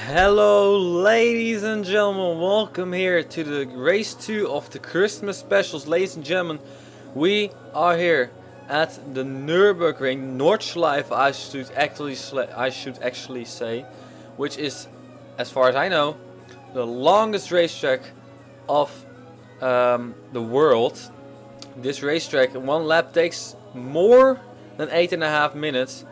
Hello ladies and gentlemen, welcome here to the race 2 of the Christmas specials. Ladies and gentlemen, we are here at the Nürburgring, Nordschleife I should actually say, which is, as far as I know, the longest racetrack of the world. This racetrack, one lap takes more than 8.5 minutes.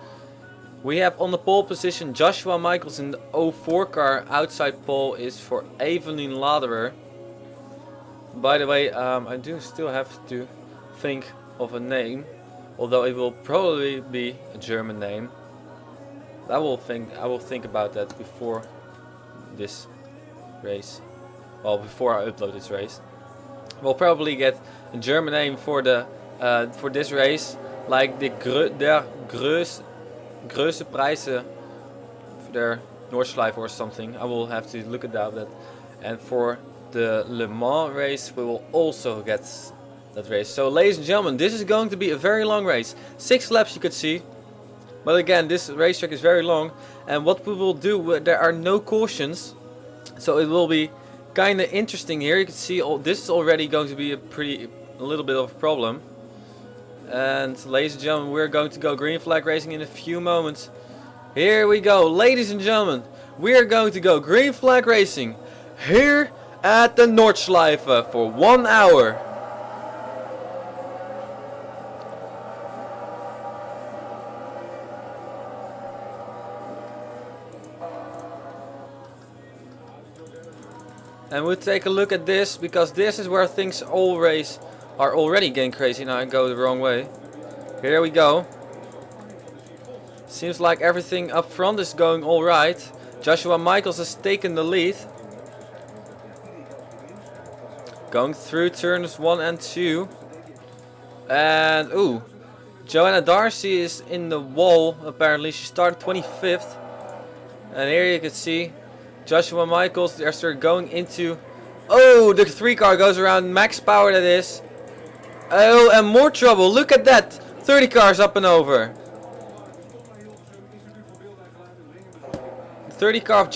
We have on the pole position Joshua Michaels in the 04 car. Outside pole is for Evelyn Laderer. By the way, I do still have to think of a name, although it will probably be a German name. I will think about that before this race. Well, before I upload this race, we'll probably get a German name for this race, like the Große Preis for their Nordschleife or something. I will have to look at that. And for the Le Mans race, we will also get that race. So, ladies and gentlemen, this is going to be a very long race. 6 laps you could see. But again, this racetrack is very long. And what we will do, there are no cautions. So it will be kind of interesting here. You can see this is already going to be a little bit of a problem. And ladies and gentlemen, we're going to go green flag racing in a few moments. Here we go, ladies and gentlemen. We are going to go green flag racing here at the Nordschleife for 1 hour. And we'll take a look at this, because this is where things always are already getting crazy. Now I go the wrong way. Here we go. Seems like everything up front is going alright. Joshua Michaels has taken the lead. Going through turns 1 and 2. And Joanna Darcy is in the wall apparently. She started 25th. And here you can see Joshua Michaels, they're going into... Oh, the 3 car goes around. Max power that is. Oh, and more trouble. Look at that. 30 cars up and over. 30 car of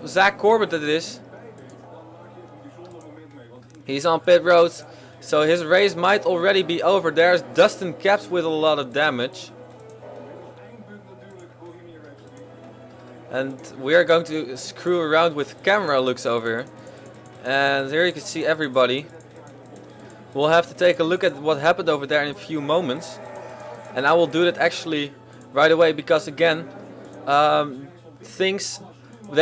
Zach Corbett that is. He's on pit road. So his race might already be over. There's Dustin Capps with a lot of damage. And we are going to screw around with camera looks over here. And here you can see everybody. We'll have to take a look at what happened over there in a few moments. And I will do that actually right away, because again, there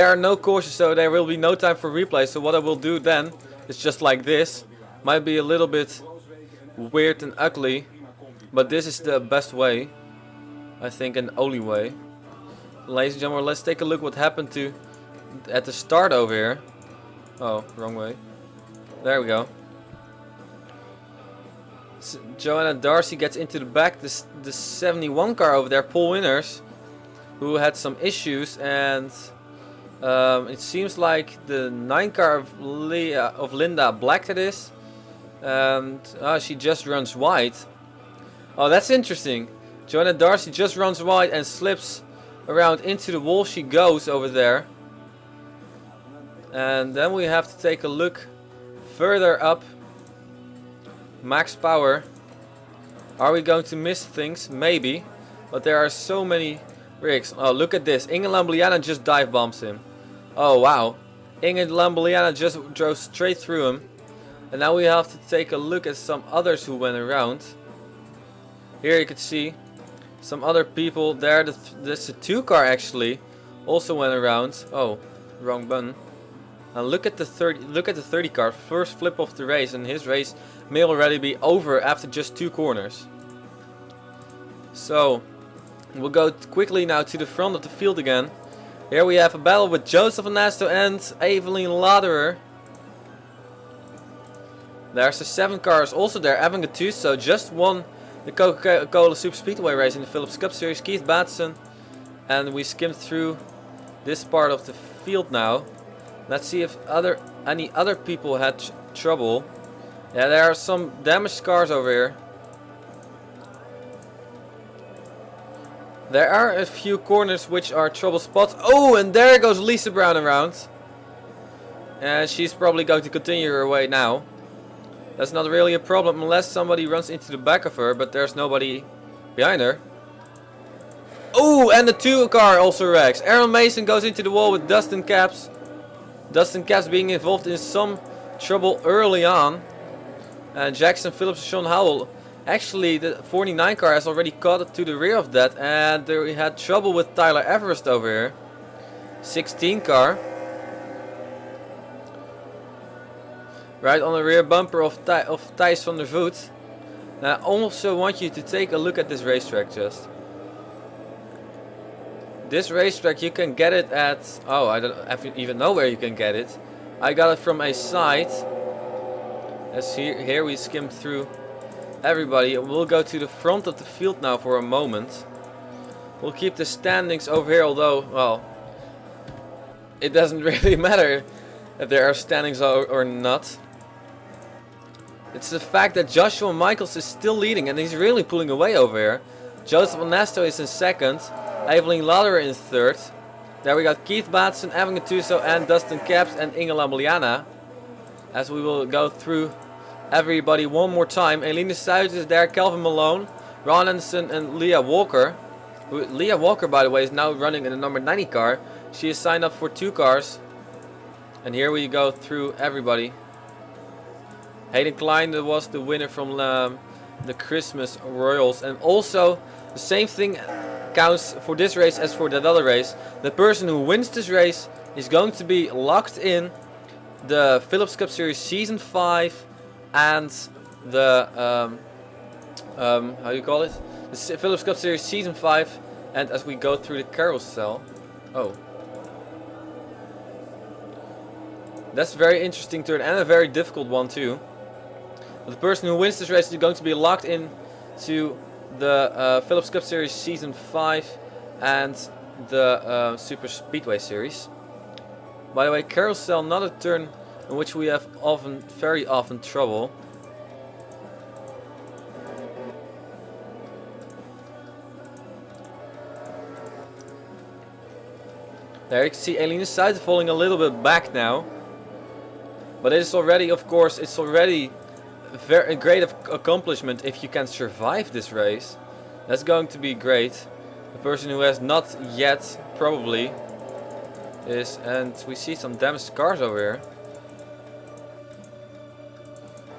are no cautions, so there will be no time for replay. So what I will do then is just like this. Might be a little bit weird and ugly, but this is the best way, I think, and only way. Ladies and gentlemen, let's take a look what happened at the start over here. Oh, wrong way. There we go. Joanna Darcy gets into the back. The 71 car over there, pole winners, who had some issues, and it seems like the 9 car of Linda Black that is, and she just runs wide. Oh, that's interesting. Joanna Darcy just runs wide and slips around into the wall. She goes over there, and then we have to take a look further up. Max power. Are we going to miss things? Maybe. But there are so many rigs. Oh, look at this. Inge Lambliana just dive bombs him. Oh, wow. Inge Lambliana just drove straight through him. And now we have to take a look at some others who went around. Here you can see some other people there. This 2 car actually also went around. Oh, wrong button. And look at the 30 car, first flip of the race, and his race may already be over after just 2 corners. So we'll go quickly now to the front of the field again. Here we have a battle with Joseph Anasto and Evelyn Laderer. There's the 7 cars also there. Evan Gattuso just won the Coca-Cola Super Speedway race in the Phillips Cup Series. Keith Batson. And we skimmed through this part of the field now. Let's see if any other people had trouble. Yeah, there are some damaged cars over here. There are a few corners which are trouble spots. Oh, and there goes Lisa Brown around. And she's probably going to continue her way now. That's not really a problem unless somebody runs into the back of her, but there's nobody behind her. Oh, and the 2 car also wrecks. Aaron Mason goes into the wall with Dustin Caps. Dustin Caps being involved in some trouble early on. And Jackson Phillips and Sean Howell. Actually, the 49 car has already caught to the rear of that. And we had trouble with Tyler Everest over here. 16 car. Right on the rear bumper of Thijs van der Voet. Now, I also want you to take a look at this racetrack just. This racetrack, you can get it at... Oh, I don't even know where you can get it. I got it from a site. As here we skimmed through everybody. We'll go to the front of the field now for a moment. We'll keep the standings over here, although, well, it doesn't really matter if there are standings or not. It's the fact that Joshua Michaels is still leading and he's really pulling away over here. Joseph Onesto is in second. Evelyn Lauder in third. There we got Keith Batson, Evan Gattuso and Dustin Caps and Inge Lambliana. As we will go through everybody one more time. Eline Stuit is there, Calvin Malone, Ron Anderson and Leah Walker. Leah Walker, by the way, is now running in the number 90 car. She is signed up for 2 cars. And here we go through everybody. Hayden Klein was the winner from the Christmas Royals. And also, the same thing counts for this race as for that other race. The person who wins this race is going to be locked in the Phillips Cup Series Season 5 and the, how do you call it? The Phillips Cup Series Season 5. And as we go through the carousel. Oh. That's a very interesting turn and a very difficult one too. The person who wins this race is going to be locked in to the Phillips Cup Series Season 5 and the Super Speedway Series. By the way, carousel, not a turn in which we have very often trouble. There you can see Eline Stuit falling a little bit back now. But it is already, of course, it's already a great accomplishment if you can survive this race. That's going to be great. The person who has not yet probably is, and we see some damaged cars over here.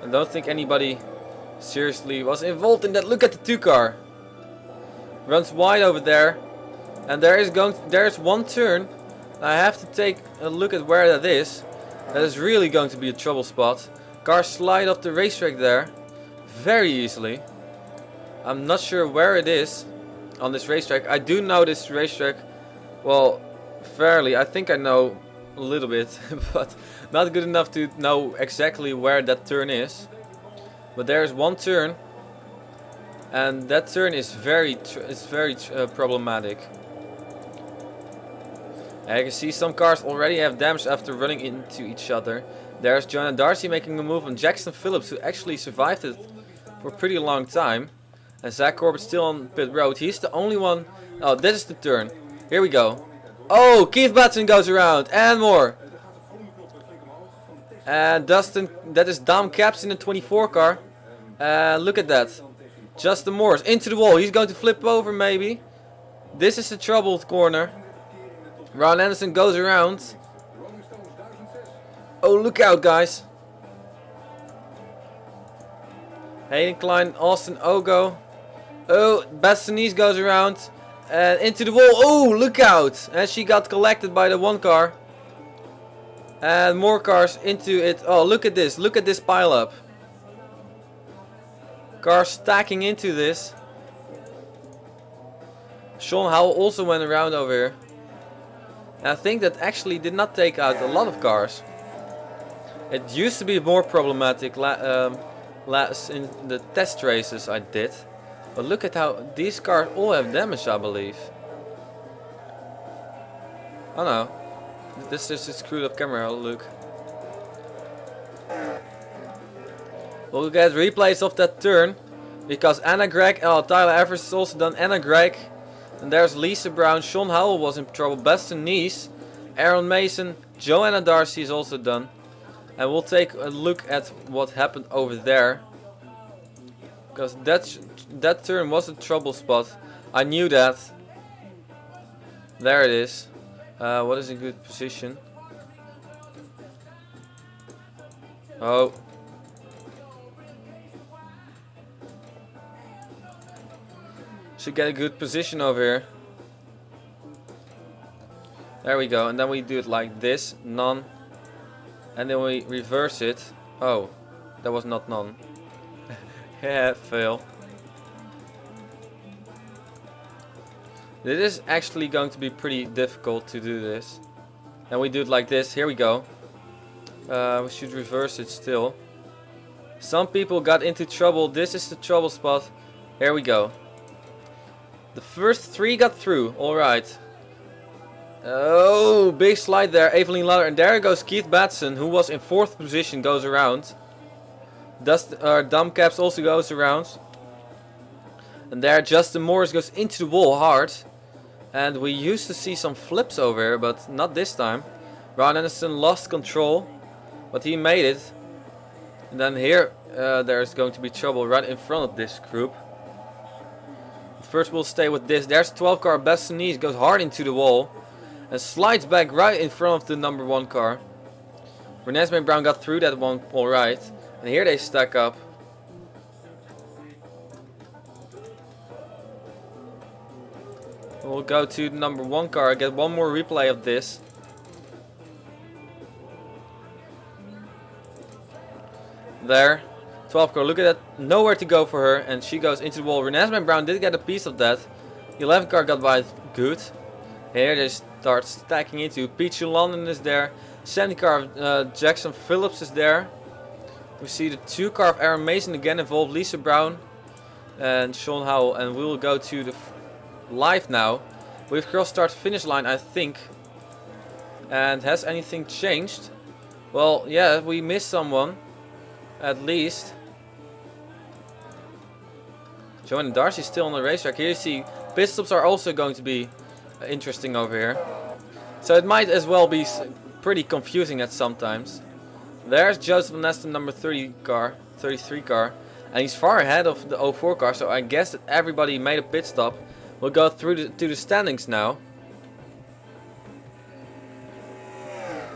I don't think anybody seriously was involved in that. Look at the 2 car. Runs wide over there. And there's one turn. I have to take a look at where that is. That is really going to be a trouble spot. Cars slide off the racetrack there very easily. I'm not sure where it is on this racetrack. I do know this racetrack, well, fairly. I think I know a little bit, but not good enough to know exactly where that turn is. But there's one turn, and that turn is very problematic. And you can see some cars already have damage after running into each other. There's Jonah Darcy making a move on Jackson Phillips, who actually survived it for a pretty long time. And Zach Corbett's still on pit road. He's the only one. Oh, this is the turn. Here we go. Oh, Keith Batson goes around and more. And Dustin, that is Dom Caps in the 24 car. Look at that. Justin Morris into the wall. He's going to flip over maybe. This is the troubled corner. Ron Anderson goes around. Oh, look out, guys. Hayden Klein, Austin Ogo. Oh, Bastonis goes around. And into the wall. Oh, look out. And she got collected by the 1 car. And more cars into it. Oh, look at this. Look at this pile up. Cars stacking into this. Sean Howell also went around over here. And I think that actually did not take out a lot of cars. It used to be more problematic last in the test races I did. But look at how these cars all have damage, I believe. Oh no. This is a screwed up camera, look. We'll get replays of that turn. Because Anna Gregg, Tyler Evers has also done Anna Gregg. And there's Lisa Brown. Sean Howell was in trouble. Beston Nice. Aaron Mason. Joanna Darcy is also done. And we'll take a look at what happened over there. Because that turn was a trouble spot. I knew that. There it is. What is a good position? Oh. Should get a good position over here. There we go. And then we do it like this. None. And then we reverse it. Oh. That was not none. Yeah, fail. This is actually going to be pretty difficult to do this. And we do it like this. Here we go. We should reverse it still. Some people got into trouble. This is the trouble spot. Here we go. The first 3 got through. Alright. Oh, big slide there. Evelyn Lauder. And there goes Keith Batson, who was in 4th position, goes around. Dumb Caps also goes around. And there Justin Morris goes into the wall hard. And we used to see some flips over here, but not this time. Ron Anderson lost control, but he made it. And then here there's going to be trouble right in front of this group. First we'll stay with this. There's 12 car. Bestonese goes hard into the wall and slides back right in front of the number 1 car. Renee Brown got through that one alright. And here they stack up. We'll go to the number 1 car, get one more replay of this. There. 12 car, look at that. Nowhere to go for her, and she goes into the wall. Renee Brown did get a piece of that. 11 car got by good. Here they start stacking into. Peachy London is there. 70 car of Jackson Phillips is there. We see the 2 car of Aaron Mason again involved. Lisa Brown and Sean Howell. And we will go to the live now. We've crossed start finish line, I think. And has anything changed? Well, yeah, we missed someone. At least. Joanna Darcy is still on the racetrack. Here you see pit stops are also going to be interesting over here. So it might as well be pretty confusing at sometimes. There's Joseph Neston, number 33 car. And he's far ahead of the 04 car. So I guess that everybody made a pit stop. We'll go through to the standings now.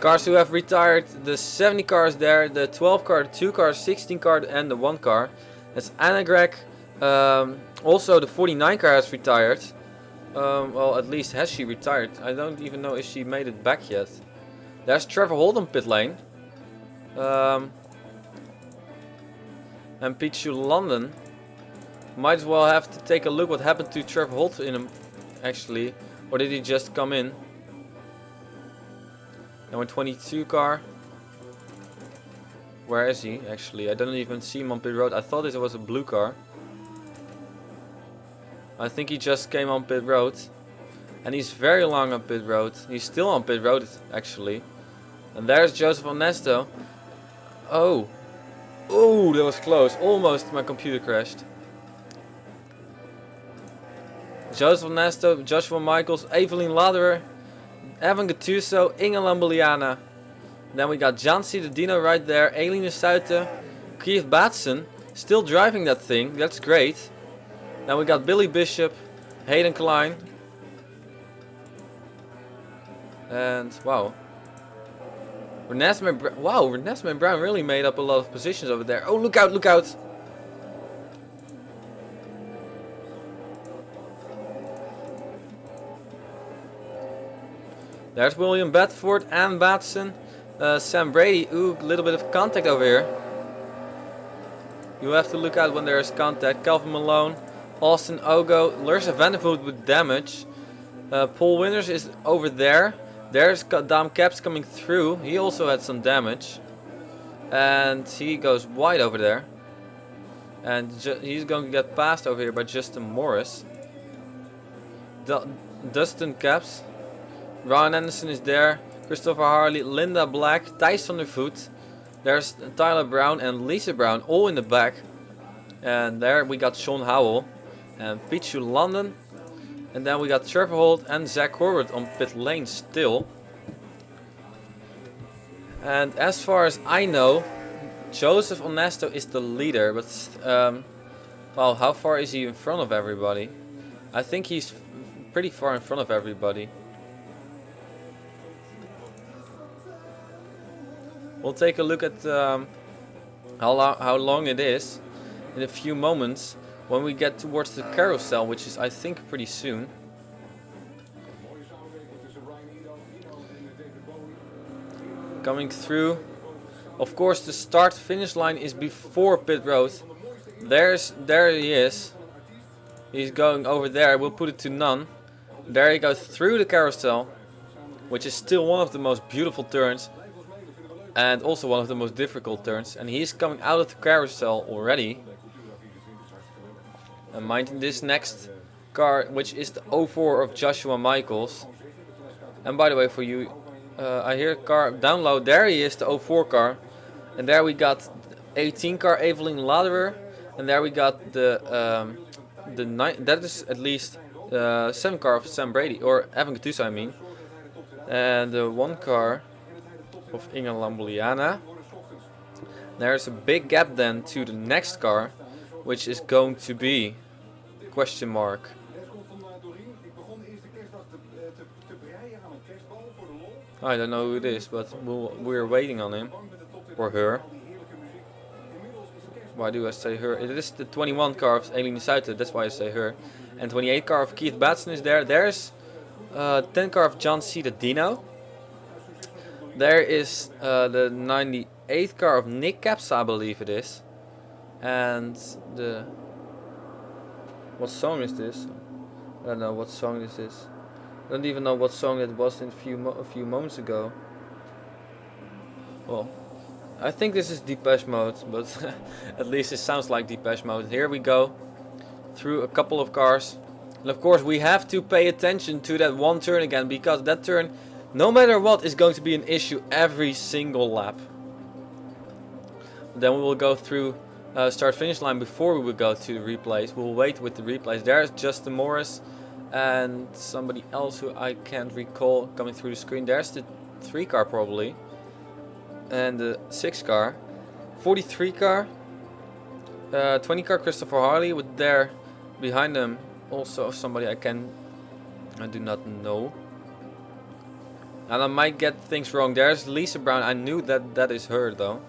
Cars who have retired, the 70 cars there, the 12 car, the 2 car, 16 car and the 1 car. That's Anna Gregg. Also the 49 car has retired. Well, at least has she retired. I don't even know if she made it back yet. There's Trevor Holt on pit lane. And Pichu London. Might as well have to take a look what happened to Trevor Holt in him, actually. Or did he just come in? Now in 22 car. Where is he actually? I don't even see him on pit road. I thought it was a blue car. I think he just came on pit road. And he's very long on pit road. He's still on pit road actually. And there's Joseph Onesto. Oh. Oh, that was close. Almost my computer crashed. Joseph Onesto, Joshua Michaels, Evelyn Laderer, Evan Gattuso, Inge Lambuliana. Then we got Jancy the Dino right there, Eline Suiten, Keith Batson, still driving that thing, that's great. Then we got Billy Bishop, Hayden Klein. And wow. Renesmee Brown really made up a lot of positions over there. Oh, look out, look out. There's William Bedford and Batson. Sam Brady. Ooh, a little bit of contact over here. You have to look out when there is contact. Calvin Malone, Austin Ogo, Lursa Vandervoort with damage. Paul Winters is over there. There's Dom Caps coming through. He also had some damage. And he goes wide over there. And he's going to get passed over here by Justin Morris. Dustin Caps. Ron Anderson is there. Christopher Harley, Linda Black, Thijs van der Voet. There's Tyler Brown and Lisa Brown all in the back. And there we got Sean Howell and Pichu London. And then we got Trevor Holt and Zach Corbett on pit lane still. And as far as I know, Joseph Onesto is the leader, but well, how far is he in front of everybody? I think he's pretty far in front of everybody. We'll take a look at how long it is in a few moments when we get towards the carousel, which is I think pretty soon. Coming through. Of course, the start finish line is before pit road. There he is. He's going over there. We'll put it to none. There he goes through the carousel, which is still one of the most beautiful turns and also one of the most difficult turns. And he's coming out of the carousel already. And minding this next car, which is the 04 of Joshua Michaels. And by the way, for you, I hear a car down low. There he is, the 04 car. And there we got 18 car Evelyn Laderer. And there we got the that is at least 7 car of Sam Brady, or Evan Gattuso, I mean. And the 1 car of Inge Lambuliana. There's a big gap then to the next car, which is going to be question mark. I don't know who it is, but we're waiting on him or her. Why do I say her? It is the 21 car of Eline Suiter, that's why I say her. And 28 car of Keith Batson is there. There's 10 car of John Cittadino. There is the 98 car of Nick Capsa, I believe it is. And the... what song is this? I don't know what song this is. I don't even know what song it was in a few moments ago. Well, I think this is Depeche Mode, but at least it sounds like Depeche Mode. Here we go through a couple of cars. And of course we have to pay attention to that one turn again, because that turn, no matter what, is going to be an issue every single lap. Then we will go through start finish line before we will go to the replays. We'll wait with the replays. There's Justin Morris and somebody else who I can't recall coming through the screen. There's the 3 car probably. And the 6 car. 43 car. 20 car Christopher Harley, with there behind them also somebody I do not know. And I might get things wrong. There's Lisa Brown. I knew that is her though.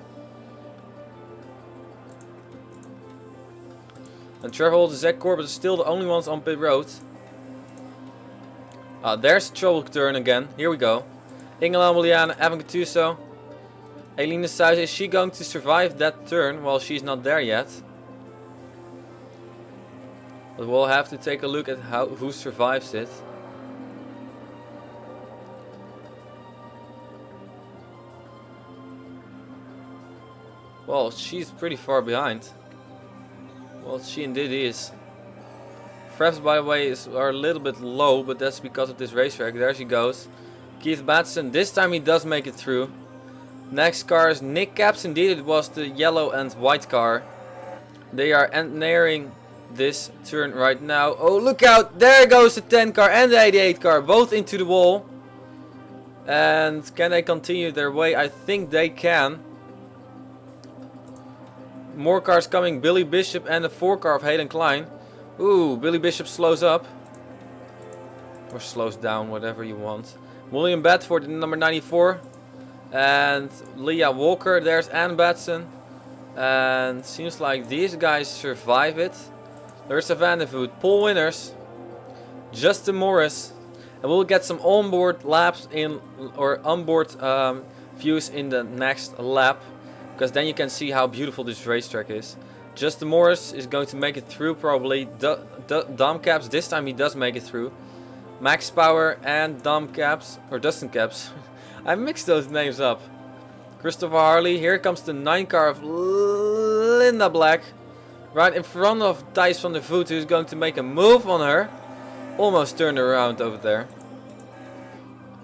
And Trevor Holt and Zach Corbett are still the only ones on pit road. There's the trouble turn again. Here we go. Inge Lambuliana, Evan Gattuso. Eline Suiter, is she going to survive that turn? Well, she's not there yet. But we'll have to take a look at who survives it. Well, she's pretty far behind. Well, she indeed is. Fraps, by the way, are a little bit low, but that's because of this racetrack. There she goes. Keith Batson, this time he does make it through. Next car is Nick Capsa. Indeed, it was the yellow and white car. They are nearing this turn right now. Oh, look out! There goes the 10 car and the 88 car, both into the wall. And can they continue their way? I think they can. More cars coming. Billy Bishop and the 4 car of Hayden Klein. Ooh, Billy Bishop slows up. Or slows down, whatever you want. William Bedford in number 94. And Leah Walker. There's Ann Batson. And seems like these guys survive it. There's a Vandervoot. Paul Winners. Justin Morris. And we'll get some onboard laps in, or onboard views in the next lap. Because then you can see how beautiful this racetrack is. Justin Morris is going to make it through probably. Dom Caps, this time he does make it through. Max Power and Dom Caps, or Dustin Caps. I mixed those names up. Christopher Harley, here comes the 9 car of Linda Black. Right in front of Thijs van der Voet, who's going to make a move on her. Almost turned around over there.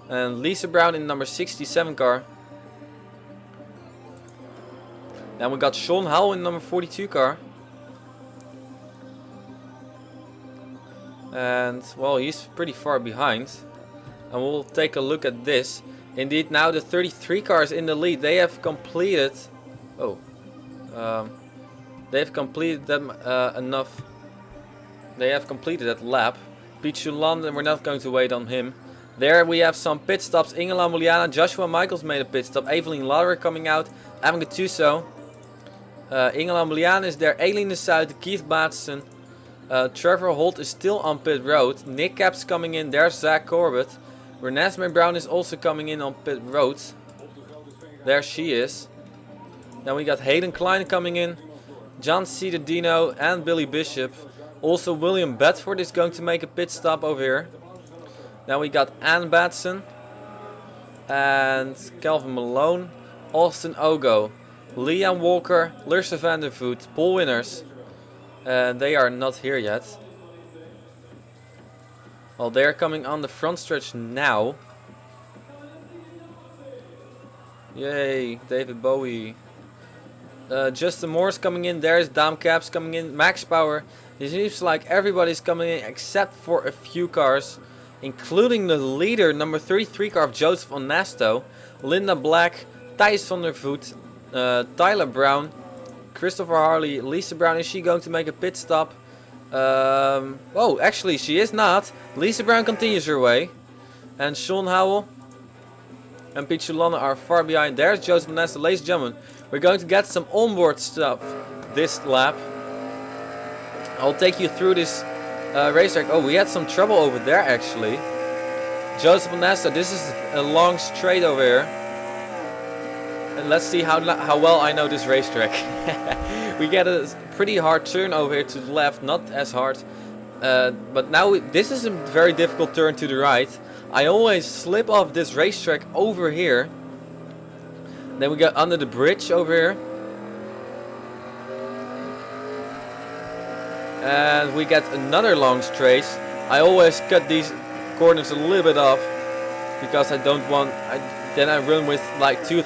And Lisa Brown in number 67 car. Then we got Sean Howell in number 42 car. And well, he's pretty far behind. And we'll take a look at this. Indeed, now the 33 cars in the lead, they have completed. Oh, they've completed them enough. They have completed that lap. Pichulan, and we're not going to wait on him. There we have some pit stops. Ingela Muliana, Joshua Michaels made a pit stop. Evelyn Lauder coming out, Evan Gattuso. Ingela Muliana is there. Aileen is out. Keith Batson. Trevor Holt is still on pit road. Nick Cap's coming in. There's Zach Corbett. Renée Brown is also coming in on pit road. There she is. Then we got Hayden Klein coming in. John Cittadino and Billy Bishop. Also William Bedford is going to make a pit stop over here. Then we got Ann Batson. And Calvin Malone. Austin Ogo. Liam Walker. Lursa Vandervoot. Paul Winners. They are not here yet. Well, they're coming on the front stretch now. Yay, David Bowie. Justin Moore's coming in. There's Dam Caps coming in. Max Power. It seems like everybody's coming in except for a few cars, including the leader, number 33 car of Joseph Onesto, Linda Black, Thijs van der Voet, Tyler Brown, Christopher Harley, Lisa Brown. Is she going to make a pit stop? Oh, actually she is not. Lisa Brown continues her way. And Sean Howell and Pete Solana are far behind. There's Joseph Onesto. Ladies and gentlemen, we're going to get some onboard stuff this lap. I'll take you through this racetrack. Oh, we had some trouble over there actually. Joseph Onesto, this is a long straight over here. And let's see how well I know this racetrack. We get a pretty hard turn over here to the left, not as hard. But now this is a very difficult turn to the right. I always slip off this racetrack over here. Then we got under the bridge over here. And we get another long straight. I always cut these corners a little bit off because I don't want. Then I run with like two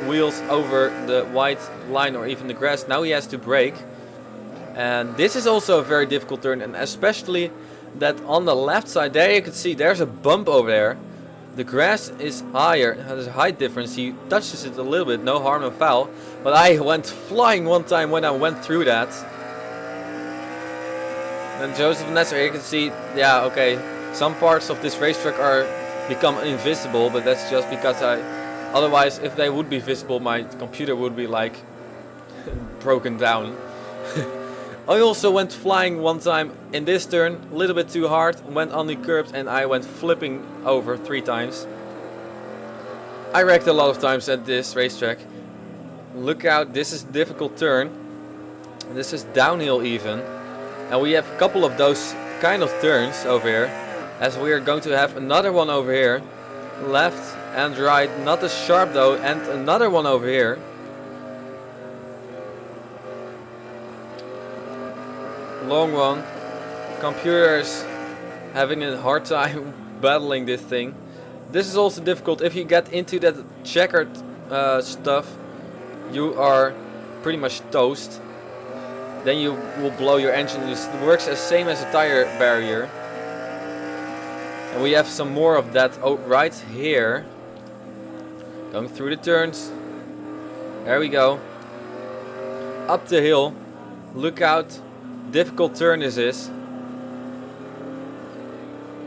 wheels over the white line or even the grass. Now he has to brake. And this is also a very difficult turn, and especially that on the left side there you can see there's a bump over there. The grass is higher, there's a height difference. He touches it a little bit, no harm, no foul. But I went flying one time when I went through that. And Joseph Nesser, you can see, yeah, okay, some parts of this racetrack are become invisible, but that's just because otherwise if they would be visible my computer would be like broken down. I also went flying one time in this turn, a little bit too hard, went on the curbs and I went flipping over 3 times. I wrecked a lot of times at this racetrack. Look out, this is a difficult turn. This is downhill even. And we have a couple of those kind of turns over here. As we are going to have another one over here. Left and right, not as sharp though, and another one over here. Long one. Computers having a hard time battling this thing. This is also difficult. If you get into that checkered stuff, you are pretty much toast. Then you will blow your engine. It works as same as a tire barrier. And we have some more of that right here. Going through the turns. There we go. Up the hill. Look out. Difficult turn this is.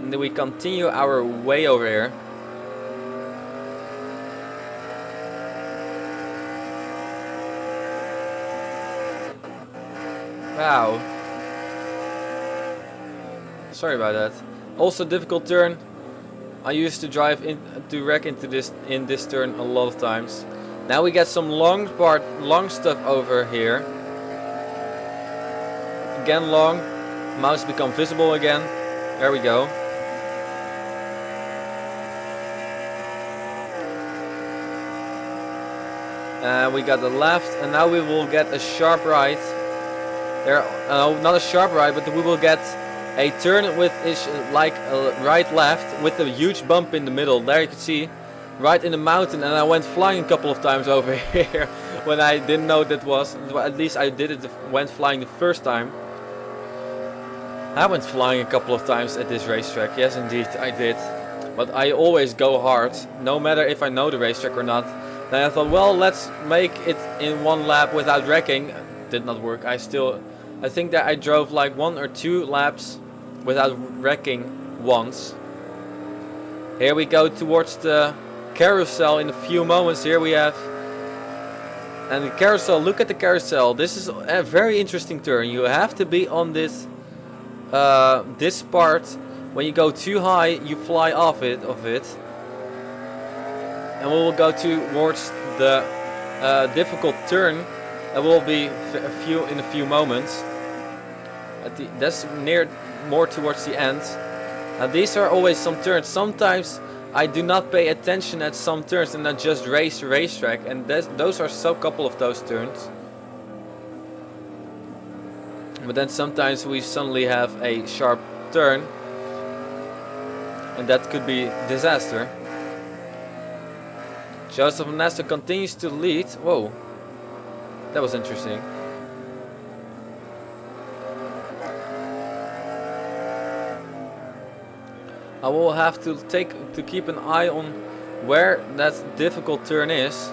And then we continue our way over here. Wow. Sorry about that. Also difficult turn. I used to drive to wreck into this turn a lot of times. Now we get some long stuff over here. Again long. Mouse become visible again. There we go. We got the left, and now we will get a sharp right. There, not a sharp right, but we will get a turn with like a right left with a huge bump in the middle. There you can see, right in the mountain, and I went flying a couple of times over here when I didn't know that was. At least I did it. Went flying the first time. I went flying a couple of times at this racetrack. Yes, indeed, I did. But I always go hard, no matter if I know the racetrack or not. Then I thought, well, let's make it in one lap without wrecking. Did not work. I think that I drove like 1 or 2 laps without wrecking once. Here we go towards the carousel in a few moments. Here we have, and the carousel, look at the carousel. This is a very interesting turn. You have to be on this this part. When you go too high, you fly off it and we will go towards the difficult turn. That will be in a few moments. That's more towards the end. Now these are always some turns. Sometimes I do not pay attention at some turns and I just race the racetrack, and those are a couple of those turns. But then sometimes we suddenly have a sharp turn, and that could be disaster. Joseph Nesta continues to lead. Whoa, that was interesting. I will have to keep an eye on where that difficult turn is,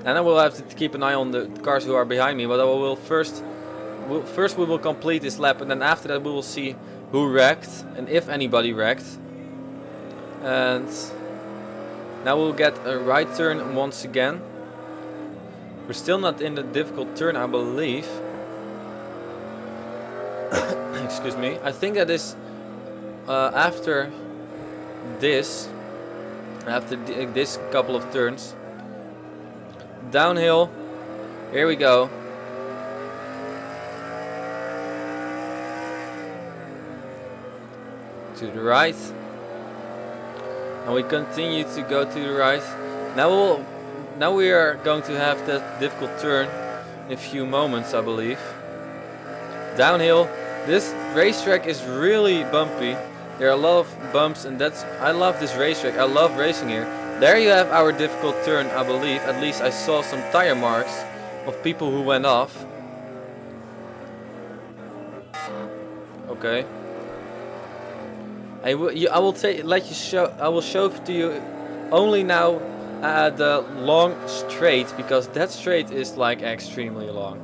and I will have to keep an eye on the cars who are behind me. But I will first we will complete this lap, and then after that we will see who wrecked and if anybody wrecked. And now we'll get a right turn once again. We're still not in the difficult turn, I believe. Excuse me. I think that is after this couple of turns. Downhill. Here we go. To the right. And we continue to go to the right. Now we are going to have that difficult turn in a few moments, I believe. Downhill. This racetrack is really bumpy. There are a lot of bumps, and I love this racetrack. I love racing here. There you have our difficult turn, I believe. At least I saw some tire marks of people who went off. Okay. I will show to you only now the long straight, because that straight is like extremely long.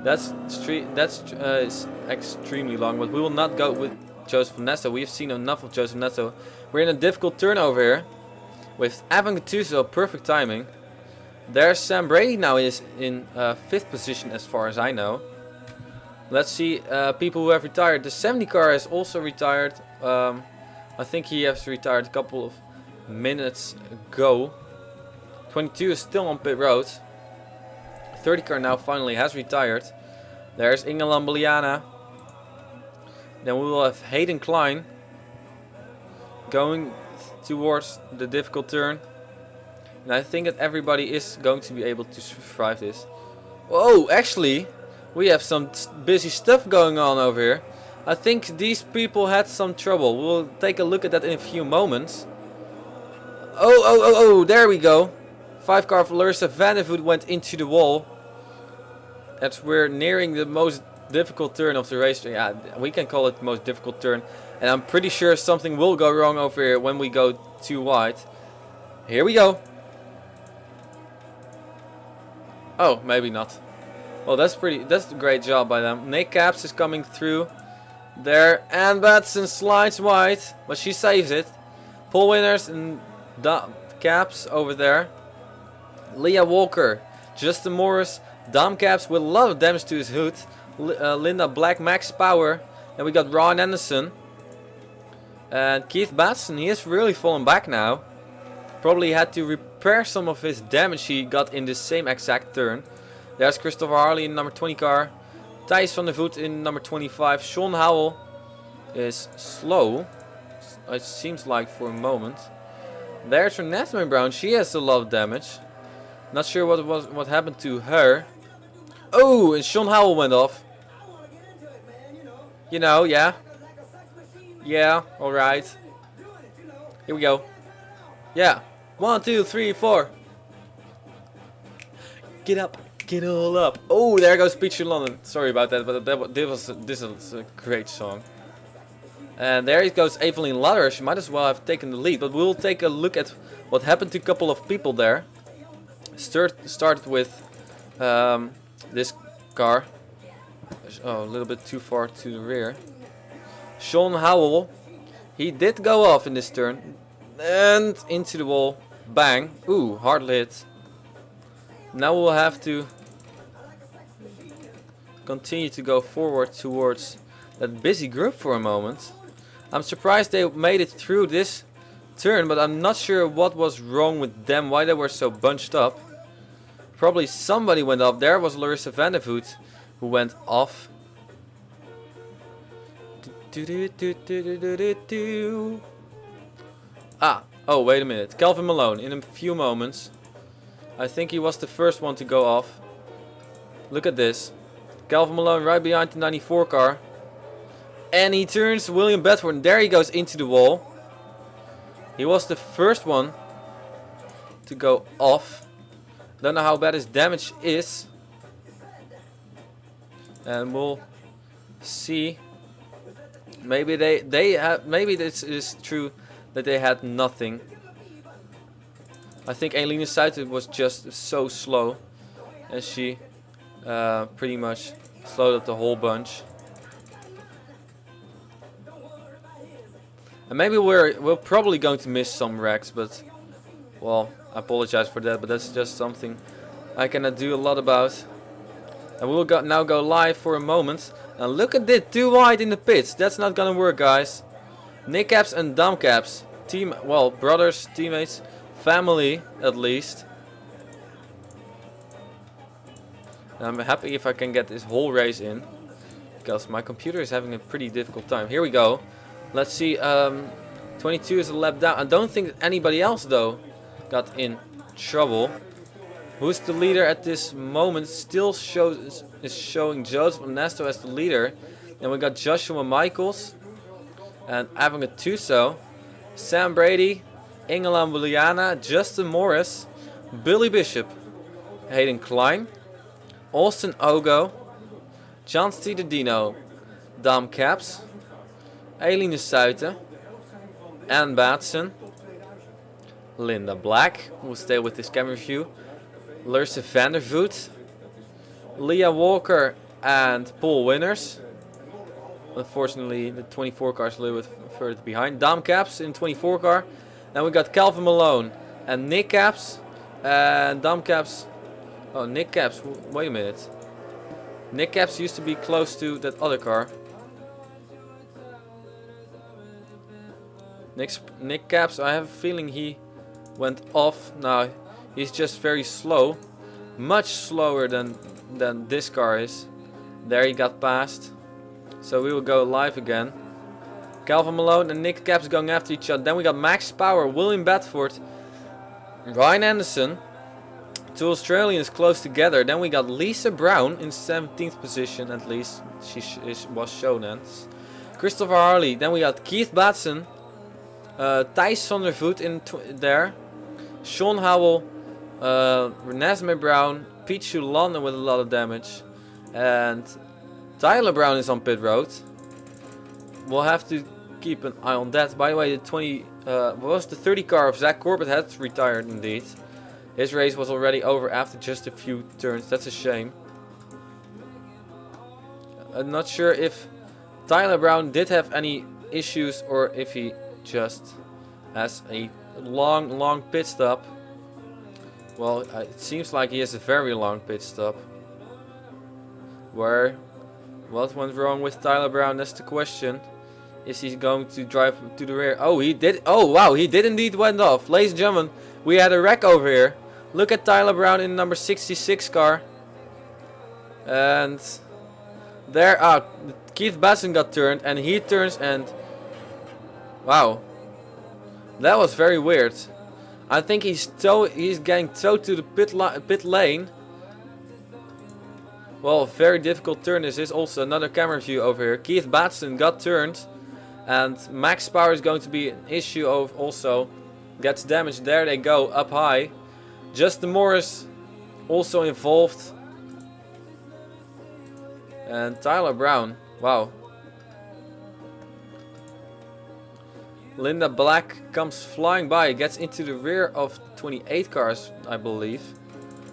That's is extremely long, but we will not go with Joseph Nesta. We've seen enough of Joseph Nesta. We're in a difficult turn over here with Evan Gattuso, perfect timing. There's Sam Brady now, is in 5th position as far as I know. Let's see people who have retired. The 70 car has also retired. I think he has retired a couple of minutes ago. 22 is still on pit road. 30 car now finally has retired. There's Inge Lambliana. Then we will have Hayden Klein going towards the difficult turn. And I think that everybody is going to be able to survive this. Whoa, actually, we have some busy stuff going on over here. I think these people had some trouble. We'll take a look at that in a few moments. Oh, there we go. 5 car Larissa Vandervoot went into the wall. As we're nearing the most difficult turn of the race. Yeah, we can call it the most difficult turn. And I'm pretty sure something will go wrong over here when we go too wide. Here we go. Oh, maybe not. Well, that's a great job by them. Nick Caps is coming through there, and Batson slides wide, but she saves it. Pole winners and Caps over there. Leah Walker, Justin Morris, Dom Caps with a lot of damage to his hood. Linda Black, Max Power. And we got Ron Anderson. And Keith Batson, he has really fallen back now. Probably had to repair some of his damage he got in the same exact turn. There's Christopher Harley in number 20 car. Thijs van der Voet in number 25. Sean Howell is slow. It seems like for a moment. There's Renate Brown. She has a lot of damage. Not sure what happened to her. Oh, and Sean Howell went off. You know, yeah. Yeah, alright. Here we go. Yeah. 1, 2, 3, 4. Get up. Wake it all up. Oh, there goes Peach in London. Sorry about that, but this is a great song. And there goes Evelyn Ladder. She might as well have taken the lead, but we'll take a look at what happened to a couple of people there. Started with this car. Oh, a little bit too far to the rear. Sean Howell, he did go off in this turn. And into the wall. Bang. Ooh, hard hit. Now we'll have to continue to go forward towards that busy group for a moment. I'm surprised they made it through this turn, but I'm not sure what was wrong with them, why they were so bunched up. Probably somebody went off. There was Larissa Vandervoot who went off. Ah, oh, wait a minute. Calvin Malone in a few moments. I think he was the first one to go off. Look at this. Calvin Malone right behind the 94 car. And he turns William Bedford, and there he goes into the wall. He was the first one to go off. Don't know how bad his damage is. And we'll see. Maybe maybe this is true that they had nothing. I think Elina Suiter was just so slow, and she pretty much slowed up the whole bunch. And maybe we're probably going to miss some wrecks, but well, I apologize for that, but that's just something I cannot do a lot about. And we'll now go live for a moment. And look at this, too wide in the pits. That's not gonna work, guys. Nick Caps and Dom Caps, well, brothers, teammates, family at least. And I'm happy if I can get this whole race in, because my computer is having a pretty difficult time. Here we go. Let's see, 22 is a lap down. I don't think anybody else though got in trouble. Who's the leader at this moment? Still is showing Joseph Ernesto as the leader. Then we got Joshua Michaels and Avanga Tuso, Sam Brady, Engela Williana, Justin Morris, Billy Bishop, Hayden Klein, Austin Ogo, John Stidadino, Dom Caps, Eline Suiter, Ann Batson, Linda Black, who will stay with this camera view, Larissa Vandervoot, Leah Walker and Paul Winners. Unfortunately, the 24 car is a little bit further behind. Dom Caps in 24 car. Then we got Calvin Malone and Nick Caps. And Dom Caps. Oh, Nick Caps. Wait a minute. Nick Caps used to be close to that other car. Nick Caps, I have a feeling he went off. Now, he's just very slow. Much slower than this car is. There he got past. So we will go live again. Calvin Malone and Nick Caps going after each other. Then we got Max Power, William Bedford, Ryan Anderson. Two Australians close together. Then we got Lisa Brown in 17th position, at least she was shown as. Christopher Harley. Then we got Keith Batson, Thijs Zondervoet in there. Sean Howell, Renesmee Brown, Pichu London with a lot of damage. And Tyler Brown is on pit road. We'll have to keep an eye on that. By the way, the 30 car of Zach Corbett had retired indeed. His race was already over after just a few turns. That's a shame. I'm not sure if Tyler Brown did have any issues or if he just has a long pit stop. Well, it seems like he has a very long pit stop. What went wrong with Tyler Brown? That's the question. Is he going to drive to the rear? Oh, he did. Oh, wow, he did indeed went off. Ladies and gentlemen, we had a wreck over here. Look at Tyler Brown in number 66 car. And there, Keith Batson got turned, and he turns and... Wow. That was very weird. I think he's getting towed to the pit lane. Well, very difficult turn. This is also another camera view over here. Keith Batson got turned. And Max Power is going to be an issue of also. Gets damaged. There they go, up high. Justin Morris also involved. And Tyler Brown. Wow. Linda Black comes flying by, gets into the rear of 28 cars, I believe.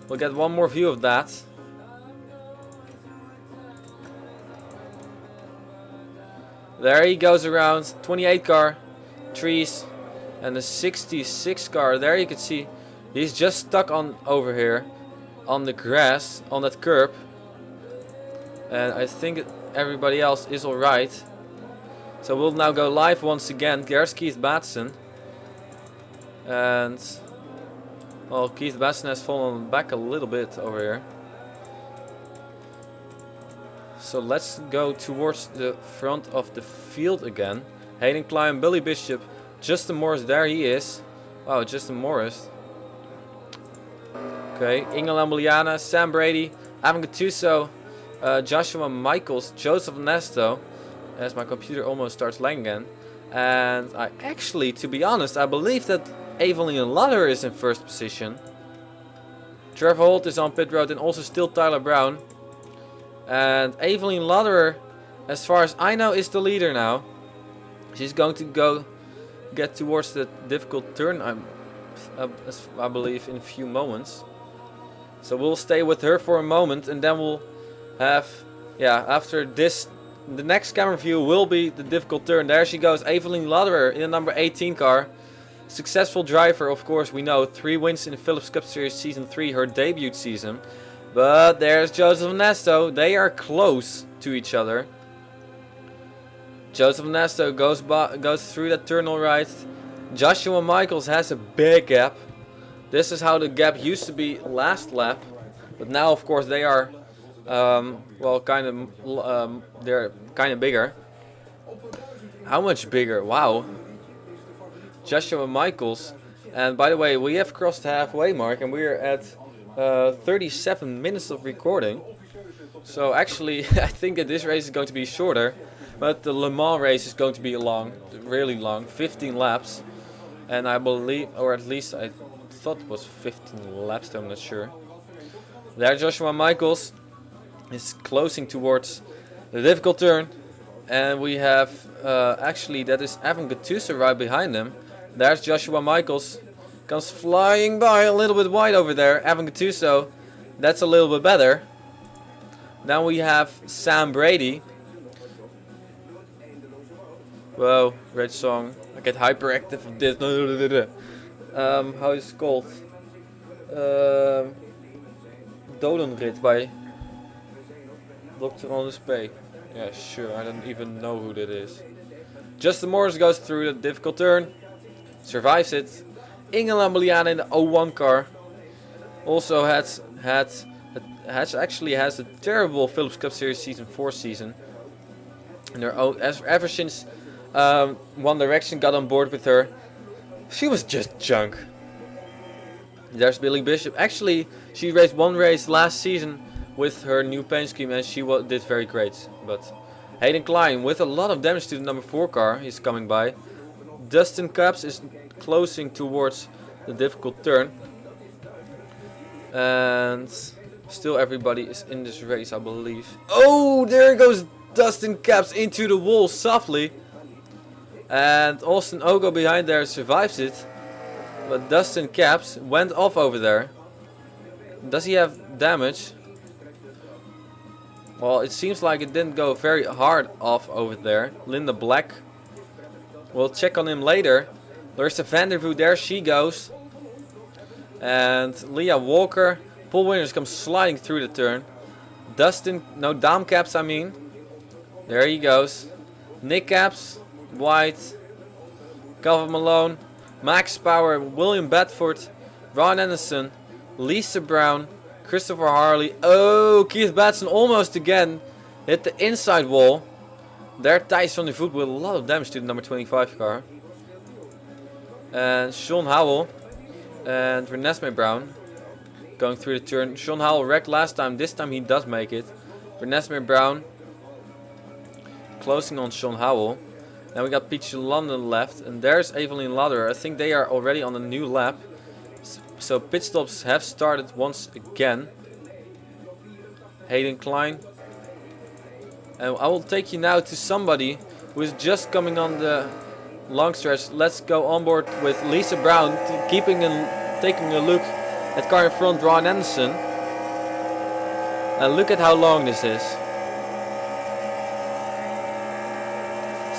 We'll get one more view of that. There he goes around, 28 car, trees, and the 66 car. There you can see he's just stuck on over here on the grass, on that curb. And I think everybody else is alright. So we'll now go live once again. There's Keith Batson. And well, Keith Batson has fallen back a little bit over here. So let's go towards the front of the field again. Hayden Klein, Billy Bishop, Justin Morris, there he is. Wow, Justin Morris. Okay, Inge Lambliana, Sam Brady, Evan Gattuso, Joshua Michaels, Joseph Nesto. As my computer almost starts lagging again. And I actually, to be honest, I believe that Evelyn Lutter is in first position. Trevor Holt is on pit road and also still Tyler Brown. And Evelyn Lutter, as far as I know, is the leader now. She's going to get towards the difficult turn, I believe, in a few moments. So we'll stay with her for a moment and then we'll have, yeah, after this, the next camera view will be the difficult turn. There she goes, Evelyn Lutter in the number 18 car. Successful driver, of course, we know. 3 wins in the Phillips Cup Series Season 3, her debut season. But there's Joseph Nesto. They are close to each other. Joseph Nesto goes through that turn all right. Joshua Michaels has a big gap. This is how the gap used to be last lap. But now, of course, they are, well, they're kind of bigger. How much bigger? Wow. Joshua Michaels. And by the way, we have crossed the halfway mark and we are at 37 minutes of recording. So actually, I think that this race is going to be shorter. But the Le Mans race is going to be long, really long, 15 laps. And I believe, or at least I thought it was 15 laps, I'm not sure. There Joshua Michaels is closing towards the difficult turn. And we have, actually that is Evan Gattuso right behind him. There's Joshua Michaels. Comes flying by a little bit wide over there. Evan Gattuso, that's a little bit better. Then we have Sam Brady. Whoa, great song. I get hyperactive of this. How is it called? Dodenrit by Dr. Anders P. Yeah, sure. I don't even know who that is. Justin Morris goes through the difficult turn. Survives it. Inge Lambliana in the 01 car. Also has a terrible Phillips Cup Series Season 4 season. And ever since One Direction got on board with her, she was just junk. There's Billy Bishop. Actually, she raced one race last season with her new paint scheme and she did very great. But Hayden Klein with a lot of damage to the number 4 car. He's coming by. Dustin Capps is closing towards the difficult turn. And still everybody is in this race, I believe. Oh, there goes Dustin Capps into the wall softly. And Austin Ogo behind there survives it. But Dustin Capps went off over there. Does he have damage? Well, it seems like it didn't go very hard off over there. Linda Black. We'll check on him later. Larissa Vandervoot, there she goes. And Leah Walker. Paul Winters comes sliding through the turn. Dam Capps, I mean. There he goes. Nick Capps, White, Calvin Malone, Max Power, William Bedford, Ron Anderson, Lisa Brown, Christopher Harley. Oh, Keith Batson almost again hit the inside wall. There Thijs van der Voet with a lot of damage to the number 25 car. And Sean Howell and Renesmee Brown going through the turn. Sean Howell wrecked last time. This time he does make it. Renesmee Brown closing on Sean Howell. Then we got Peach London left. And there's Evelyn Lutter. I think they are already on a new lap. So pit stops have started once again. Hayden Klein And I will take you now to somebody who is just coming on the long stretch. Let's go on board with Lisa Brown, taking a look at car in front, Ron Anderson. And look at how long this is.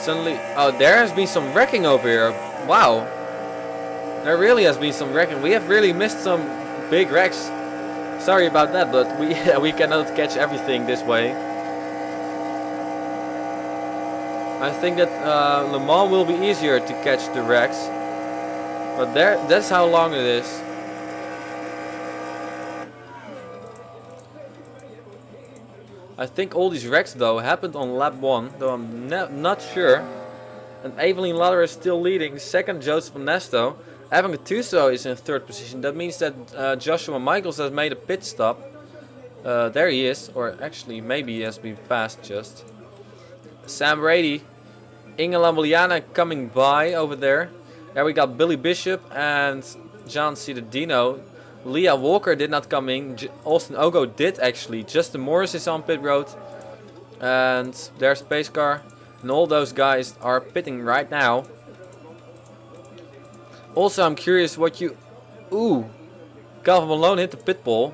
Suddenly, oh, there has been some wrecking over here. Wow. There really has been some wrecking. We have really missed some big wrecks. Sorry about that, but we cannot catch everything this way. I think that Le Mans will be easier to catch the wrecks. But that's how long it is. I think all these wrecks though happened on lap 1, though I'm not sure. And Evelyn Lauder is still leading. Second, Joseph Nesto. Evan Gattuso is in third position. That means that Joshua Michaels has made a pit stop. There he is, or actually maybe he has been passed just. Sam Brady, Inge Lambliana coming by over there. There we got Billy Bishop and John Cittadino. Leah Walker did not come in. Austin Ogo did actually. Justin Morris is on pit road. And there's Pace Car. And all those guys are pitting right now. Also, I'm curious what you... Ooh. Calvin Malone hit the pit pole.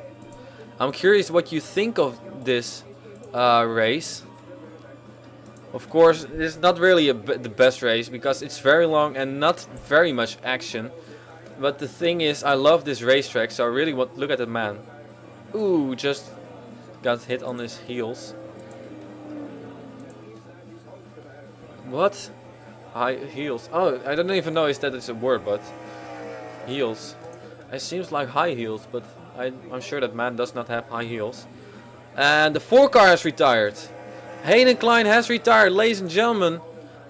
I'm curious what you think of this race. Of course, it's not really the best race because it's very long and not very much action. But the thing is, I love this racetrack, so I really want... Look at the man. Ooh, just got hit on his heels. What? High heels. Oh, I don't even know if that is a word, but... Heels. It seems like high heels, but I'm sure that man does not have high heels. And the 4 car has retired. Hayden Klein has retired, ladies and gentlemen.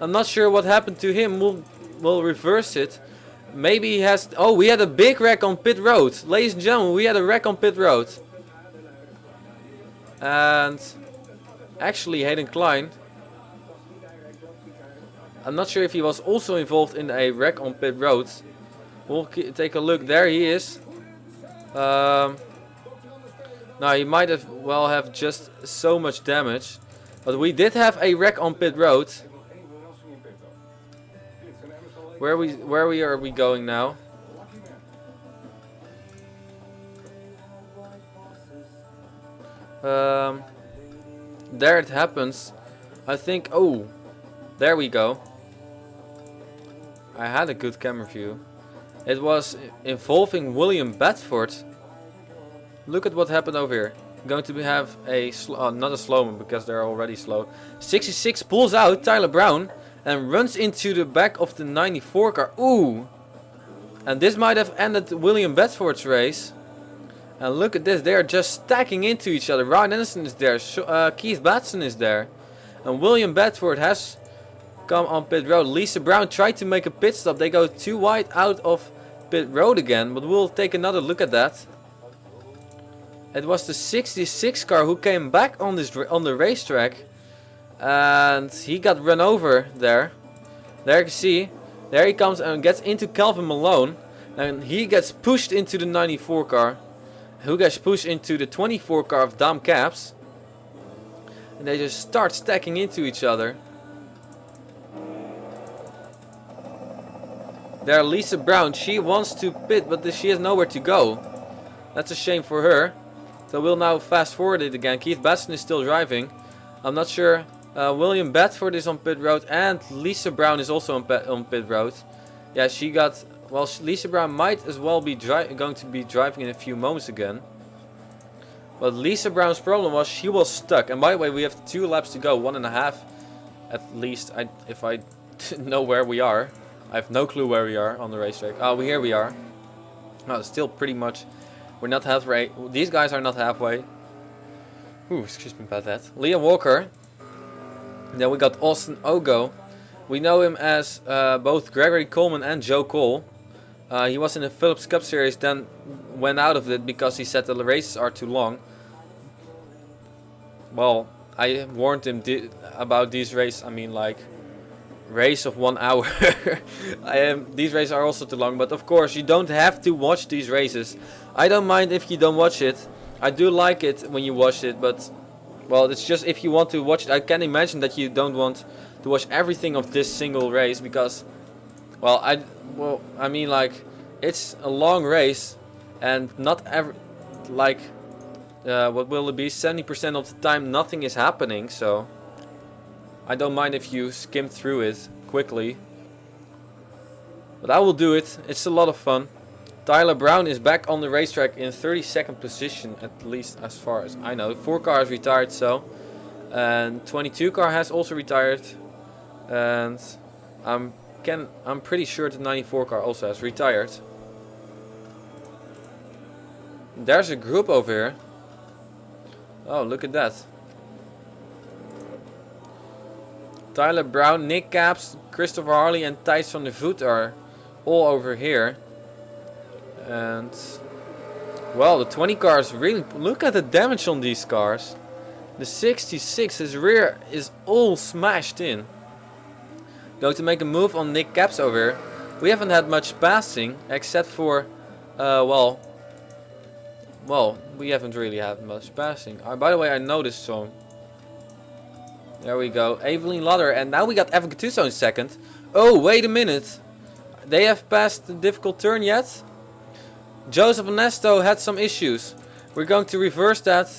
I'm not sure what happened to him. We'll reverse it. Maybe he has... Oh, we had a big wreck on pit road. Ladies and gentlemen, we had a wreck on pit road. And... Actually, Hayden Klein... I'm not sure if he was also involved in a wreck on pit road. We'll take a look. There he is. Now, he might have have just so much damage. But we did have a wreck on pit road. Where are we going now? There it happens. I think... Oh, there we go. I had a good camera view. It was involving William Bedford. Look at what happened over here. Going to have a not a slow one because they're already slow. 66 pulls out Tyler Brown and runs into the back of the 94 car. Ooh! And this might have ended William Bedford's race. And look at this, they are just stacking into each other. Ryan Anderson is there, Keith Batson is there. And William Bedford has come on pit road. Lisa Brown tried to make a pit stop. They go too wide out of pit road again, but we'll take another look at that. It was the 66 car who came back on the racetrack. And he got run over there. There you can see. There he comes and gets into Calvin Malone. And he gets pushed into the 94 car. Who gets pushed into the 24 car of Dam Caps. And they just start stacking into each other. There, Lisa Brown. She wants to pit, but she has nowhere to go. That's a shame for her. So we'll now fast forward it again. Keith Batson is still driving. I'm not sure. William Bedford is on pit road. And Lisa Brown is also on pit road. Yeah, she got... Well, Lisa Brown might as well be going to be driving in a few moments again. But Lisa Brown's problem was she was stuck. And by the way, we have 2 laps to go. 1.5 at least. If I know where we are. I have no clue where we are on the racetrack. Oh, here we are. Oh, still pretty much. We're not halfway. These guys are not halfway. Ooh, excuse me about that. Leah Walker. Then we got Austin Ogo. We know him as both Gregory Coleman and Joe Cole. He was in the Phillips Cup Series, then went out of it because he said the races are too long. Well, I warned him about these races. I mean, like, race of 1 hour. These races are also too long, but of course you don't have to watch these races. I don't mind if you don't watch it. I do like it when you watch it, but Well, it's just if you want to watch it. I can imagine that you don't want to watch everything of this single race because, well, I mean, like, it's a long race, and not every, like, what will it be? 70% of the time, nothing is happening. So I don't mind if you skim through it quickly, but I will do it. It's a lot of fun. Tyler Brown is back on the racetrack in 32nd position, at least as far as I know. 4 cars retired, so, and 22 car has also retired, and I'm pretty sure the 94 car also has retired. There's a group over here. Oh, look at that. Tyler Brown, Nick Caps, Christopher Harley and Thijs van der Voet are all over here. And, well, the 20 cars really, look at the damage on these cars. The 66, his rear is all smashed in. Going to make a move on Nick Caps over here. We haven't had much passing, except for, well, we haven't really had much passing. By the way, I noticed some. There we go, Evelyn Ladder, and now we got Evan Gattuso in second. Oh, wait a minute. They have passed the difficult turn yet? Joseph Ernesto had some issues. We're going to reverse that.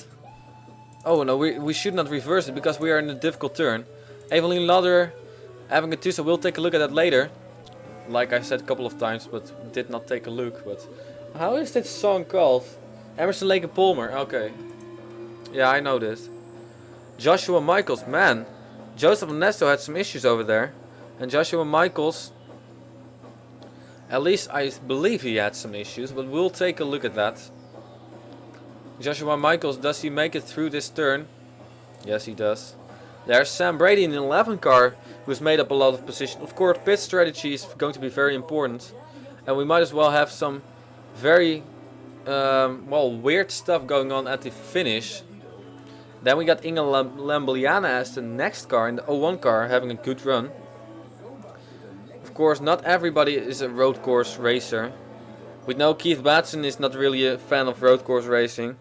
Oh no, we should not reverse it because we are in a difficult turn. Evelyn Ladder, Evan Gattuso, we'll take a look at that later. Like I said a couple of times, but did not take a look. But how is that song called? Emerson, Lake and Palmer. Okay. Yeah, I know this. Joshua Michaels, man. Joseph Ernesto had some issues over there. And Joshua Michaels, at least I believe he had some issues, but we'll take a look at that. Joshua Michaels, does he make it through this turn? Yes, he does. There's Sam Brady in the 11 car, who's made up a lot of position. Of course, pit strategy is going to be very important. And we might as well have some very, well, weird stuff going on at the finish. Then we got Inge Lambliana as the next car in the 01 car, having a good run. Of course, not everybody is a road course racer. We know Keith Batson is not really a fan of road course racing,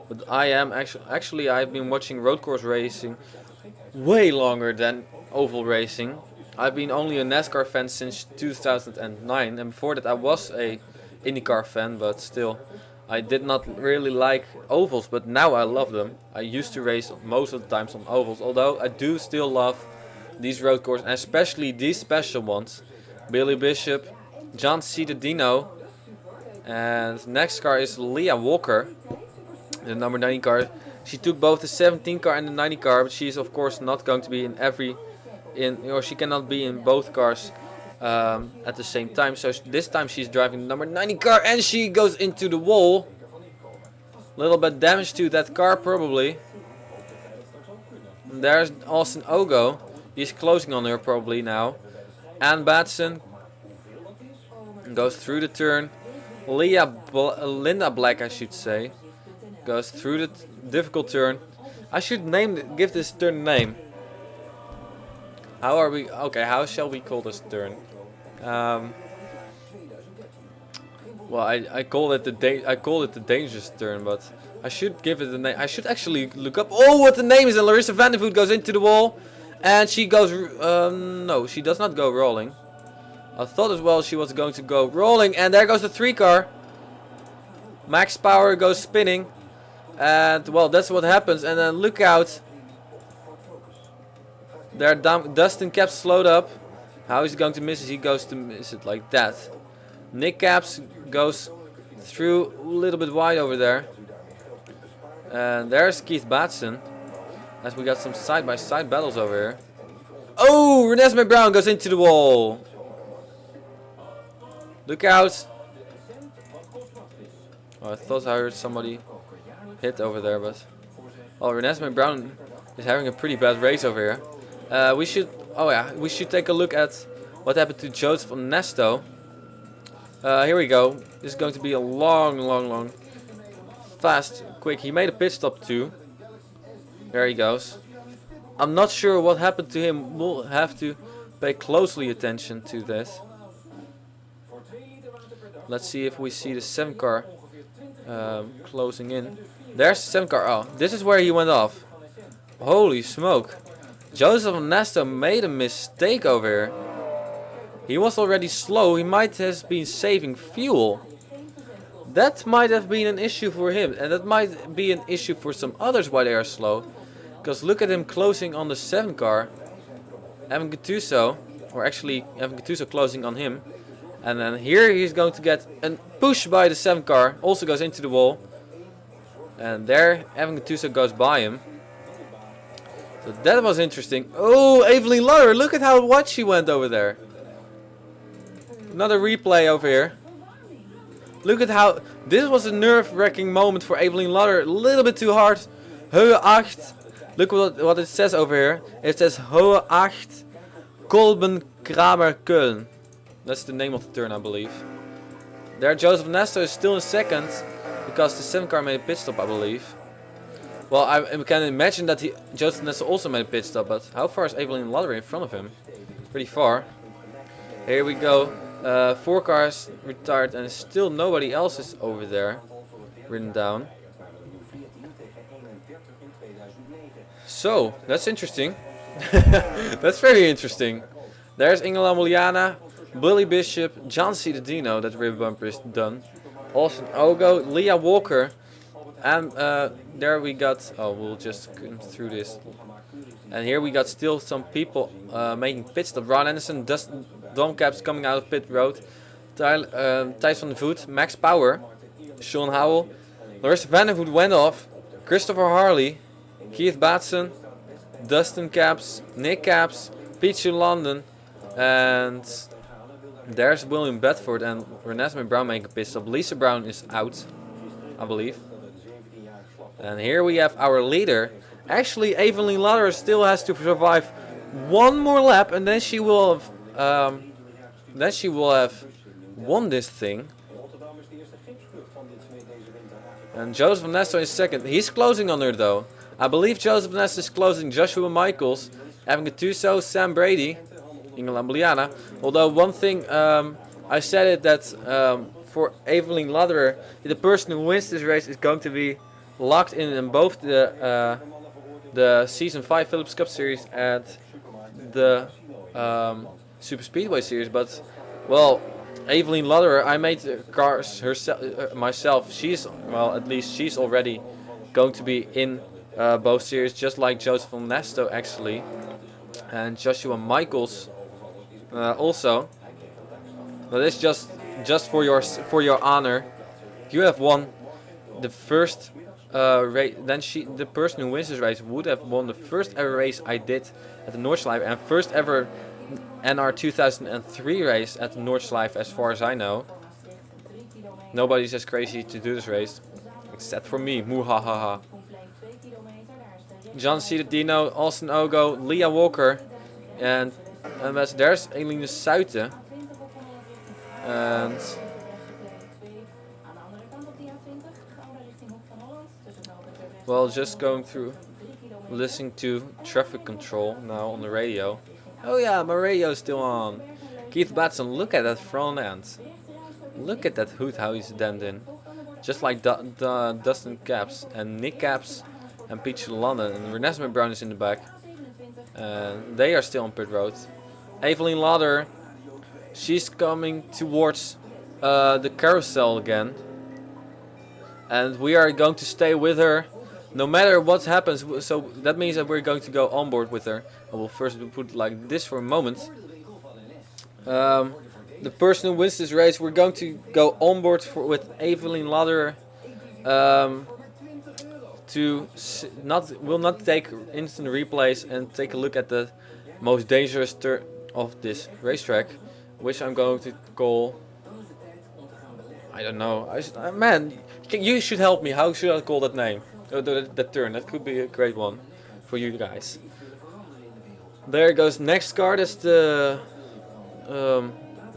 but I am actually I've been watching road course racing way longer than oval racing. I've been only a NASCAR fan since 2009, and before that I was a IndyCar fan, but still I did not really like ovals, but now I love them. I used to race most of the times on ovals, although I do still love these road courses, and especially these special ones. Billy Bishop, John Cittadino, and next car is Leah Walker, the number 90 car. She took both the 17 car and the 90 car, but she is of course not going to be or she cannot be in both cars at the same time. So this time she's driving the number 90 car, and she goes into the wall. Little bit damage to that car probably. And there's Austin Ogo. He's closing on her probably now. Ann Batson goes through the turn. Linda Black, I should say, goes through the difficult turn. I should give this turn a name. How are we? Okay, how shall we call this turn? Well, I call it the dangerous turn, but I should give it a name. I should actually look up. Oh, what the name is! And Larissa Vandervoot goes into the wall. And she goes, no, she does not go rolling. I thought as well she was going to go rolling. And there goes the 3 car. Max Power goes spinning. And, well, that's what happens. And then look out. There, Dustin Caps slowed up. How is he going to miss it? He goes to miss it like that. Nick Caps goes through a little bit wide over there. And there's Keith Batson. As we got some side-by-side battles over here. Oh, Renesmee Brown goes into the wall. Look out. Oh, I thought I heard somebody hit over there, but... Oh, Renesmee Brown is having a pretty bad race over here. We should take a look at what happened to Joseph Ernesto. Here we go. This is going to be a long, fast, quick. He made a pit stop too. There he goes. I'm not sure what happened to him. We'll have to pay closely attention to this. Let's see if we see the 7 car closing in. There's the 7 car. Oh, this is where he went off. Holy smoke. Joseph Nesto made a mistake over here. He was already slow. He might have been saving fuel. That might have been an issue for him. And that might be an issue for some others why they are slow. Because look at him closing on the 7 car. Evan Gattuso. Or actually Evan Gattuso closing on him. And then here he's going to get a push by the 7 car. Also goes into the wall. And there Evan Gattuso goes by him. So that was interesting. Oh, Evelyn Lutter, look at how wide she went over there. Another replay over here. Look at how... This was a nerve-wracking moment for Evelyn Lutter. A little bit too hard. Höhe 8. Look what it says over here. It says Höhe 8. Kolben Kramer Köln. That's the name of the turn, I believe. There Joseph Nesto is still in second. Because the 7 car made a pit stop, I believe. Well, I can imagine that Joseph Nesto also made a pit stop. But how far is Evelyn Lutter in front of him? Pretty far. Here we go. 4 cars retired and still nobody else is over there written down. So, that's interesting. That's very interesting. There's Ingela Muliana, Billy Bishop, John Cittadino, that rear bumper is done. Austin Ogo, Leah Walker, and there we got, oh, we'll just come through this. And here we got still some people making pit stop. Ron Anderson, Dom Caps coming out of pit road. Thijs van der Voet, Max Power, Sean Howell, Larissa Vandervoot went off. Christopher Harley, Keith Batson, Dustin Caps, Nick Caps, Peach London, and there's William Bedford and Renesmee Brown making a pit stop. Lisa Brown is out, I believe. And here we have our leader. Actually, Evelyn Lutter still has to survive one more lap, and then she will have won this thing. And Joseph Nesto is second. He's closing on her though. I believe Joseph Nesto is closing Joshua Michaels, Evan Gattuso, Sam Brady, Ingela Muliana. Although one thing I said it that for Evelyn Lutter, the person who wins this race is going to be locked in both the Season 5 Phillips Cup Series and the Super Speedway Series. But, well, Evelyn Lutter, I made the cars myself. She's, well, at least she's already going to be in both series, just like Joseph Nesto actually. And Joshua Michaels also. But it's just for your honor. You have won the first race. Then the person who wins this race would have won the first ever race I did at the Nordschleife and first ever NR 2003 race at the Nordschleife, as far as I know. Nobody's as crazy to do this race, except for me. Muhahaha. John Cittadino, Austin Ogo, Leah Walker, and there's Eline Suiten. And well, just going through, listening to traffic control now on the radio. Oh yeah, my radio is still on. Keith Batson, look at that front end. Look at that hood, how he's dent in. Just like Dustin Caps and Nick Caps and Peach London, and Renesmee Brown is in the back. And they are still on pit road. Evelyn Lutter, she's coming towards the carousel again. And we are going to stay with her no matter what happens. So that means that we're going to go on board with her. I will first put it like this for a moment. The person who wins this race, we're going to go on board with Evelyn Lutter. Will not take instant replays and take a look at the most dangerous turn of this racetrack, which I'm going to call, I don't know. Man, you should help me. How should I call that name? That turn. That could be a great one for you guys. There goes next car. That's the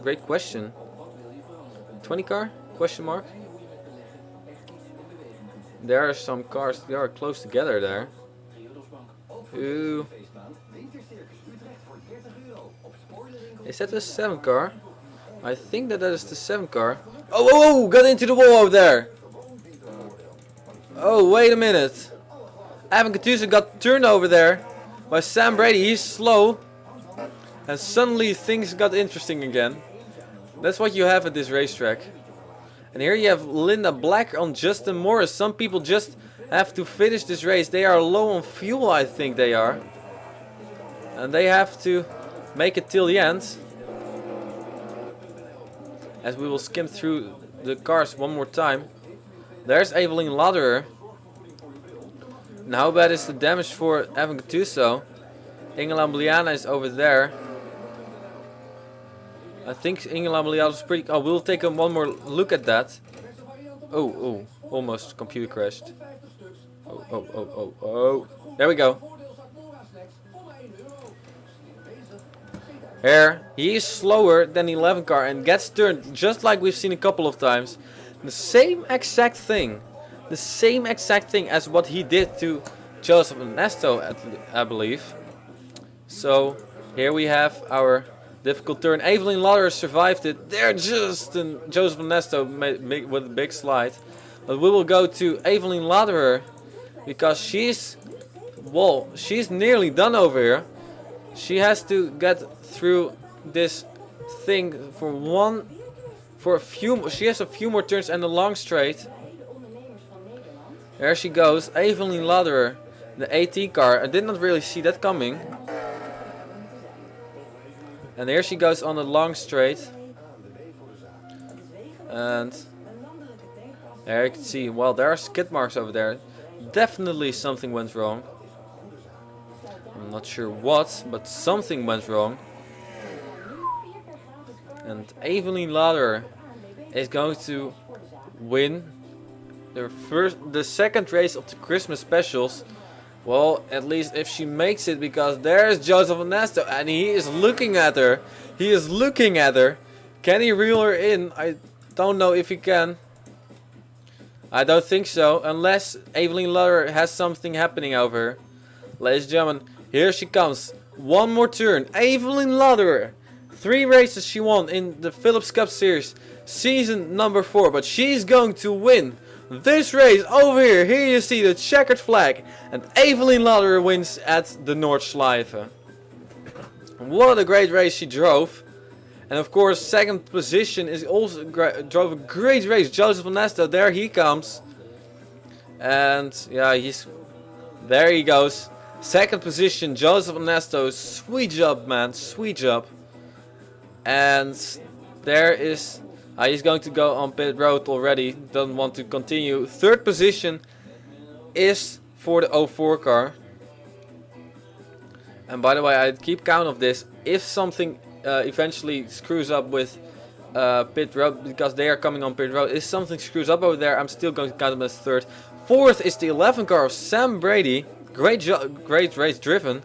great question. 20 car? Question mark. There are some cars. They are close together there. Ooh. Is that the 7 car? I think that is the 7 car. Oh, got into the wall over there. Oh, wait a minute. Evan Gattuso got turned over there by Sam Brady. He's slow. And suddenly things got interesting again. That's what you have at this racetrack. And here you have Linda Black on Justin Morris. Some people just have to finish this race. They are low on fuel, I think they are. And they have to make it till the end. As we will skim through the cars one more time. There's Evelyn Lauderer. And how bad is the damage for Evan Gattuso? Ingela Bliana is over there. I think Ingela Bliana is pretty... Oh, we'll take one more look at that. Oh, almost computer crashed. Oh. There we go. Here, he is slower than the 11 car and gets turned just like we've seen a couple of times. The same exact thing. The same exact thing as what he did to Joseph Ernesto, I believe. So, here we have our difficult turn. Evelyn Lauderer survived it. There just Joseph Ernesto with a big slide. But we will go to Evelyn Lauderer because she's nearly done over here. She has to get through this thing she has a few more turns and a long straight. There she goes, Evelyn Lauderer, the AT car. I did not really see that coming. And here she goes on the long straight. And there you can see, well, there are skid marks over there. Definitely something went wrong. I'm not sure what, but something went wrong. And Evelyn Lauderer is going to win the second race of the Christmas specials. Well, at least if she makes it, because there's Joseph Ernesto and he is looking at her. He is looking at her. Can he reel her in? I don't know if he can. I don't think so, unless Evelyn Lauderer has something happening over her. Ladies and gentlemen, here she comes. One more turn. Evelyn Lauderer. 3 races she won in the Phillips Cup Series. Season number 4. But she's going to win this race over here. Here you see the checkered flag. And Evelyn Lauderer wins at the Nordschleife. What a great race she drove. And of course, second position is also drove a great race. Joseph Ernesto, there he comes. And yeah, there he goes. Second position, Joseph Ernesto. Sweet job, man. Sweet job. And there is... he's going to go on pit road already. Doesn't want to continue. Third position is for the 04 car. And by the way, I keep count of this. If something eventually screws up with pit road, because they are coming on pit road, if something screws up over there, I'm still going to count them as third. Fourth is the 11 car of Sam Brady. Great race driven.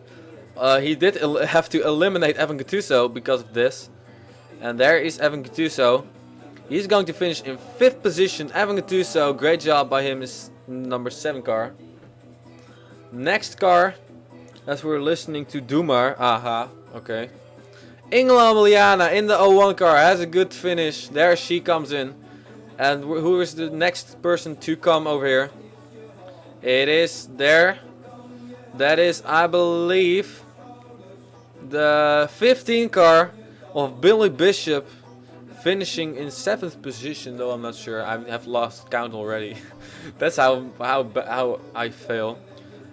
He did have to eliminate Evan Gattuso because of this. And there is Evan Gattuso. He's going to finish in 5th position. Evan Gattuso, great job by him, is number 7 car. Next car, as we're listening to Dumar. Aha, okay. Ingela Miliana in the 01 car has a good finish. There she comes in. And who is the next person to come over here? It is there. That is, I believe, the 15 car of Billy Bishop, finishing in 7th position, though I'm not sure. I have lost count already. That's how I fail.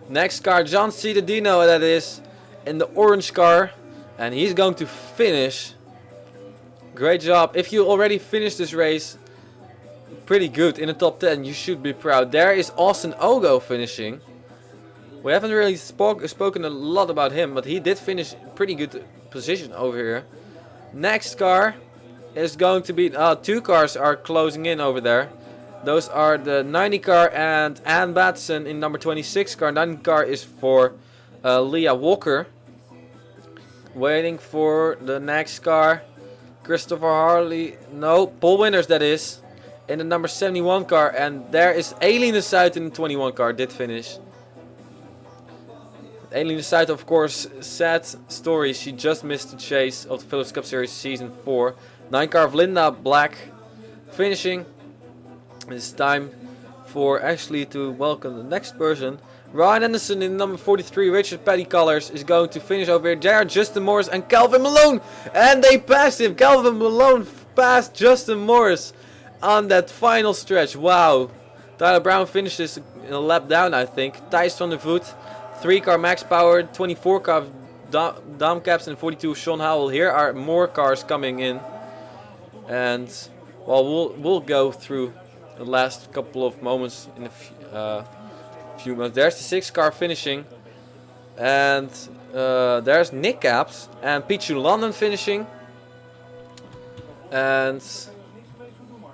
Next car, John Cittadino, that is, in the orange car. And he's going to finish. Great job. If you already finished this race pretty good in the top 10, you should be proud. There is Austin Ogo finishing. We haven't really spoken a lot about him, but he did finish pretty good position over here. Next car is going to be... 2 cars are closing in over there. Those are the 90 car and Ann Batson in number 26 car. 90 car is for Leah Walker. Waiting for the next car. Christopher Harley. No, Paul Winters that is. In the number 71 car. And there is Aileen de Zuid in the 21 car. Did finish. Aileen de Zuid, of course, sad story. She just missed the chase of the Phillips Cup Series Season 4. 9 car of Linda Black finishing. It's time for actually to welcome the next person. Ryan Anderson in number 43, Richard Petty Colors, is going to finish over here. There are Justin Morris and Calvin Malone. And they passed him. Calvin Malone passed Justin Morris on that final stretch. Wow. Tyler Brown finishes in a lap down, I think. Thijs van der Voet, 3-car Max Power, 24-car Dom Caps and 42 Sean Howell. Here are more cars coming in. And well, we'll go through the last couple of moments in a few months. There's the 6-car finishing, and there's Nick Caps and Pichu London finishing, and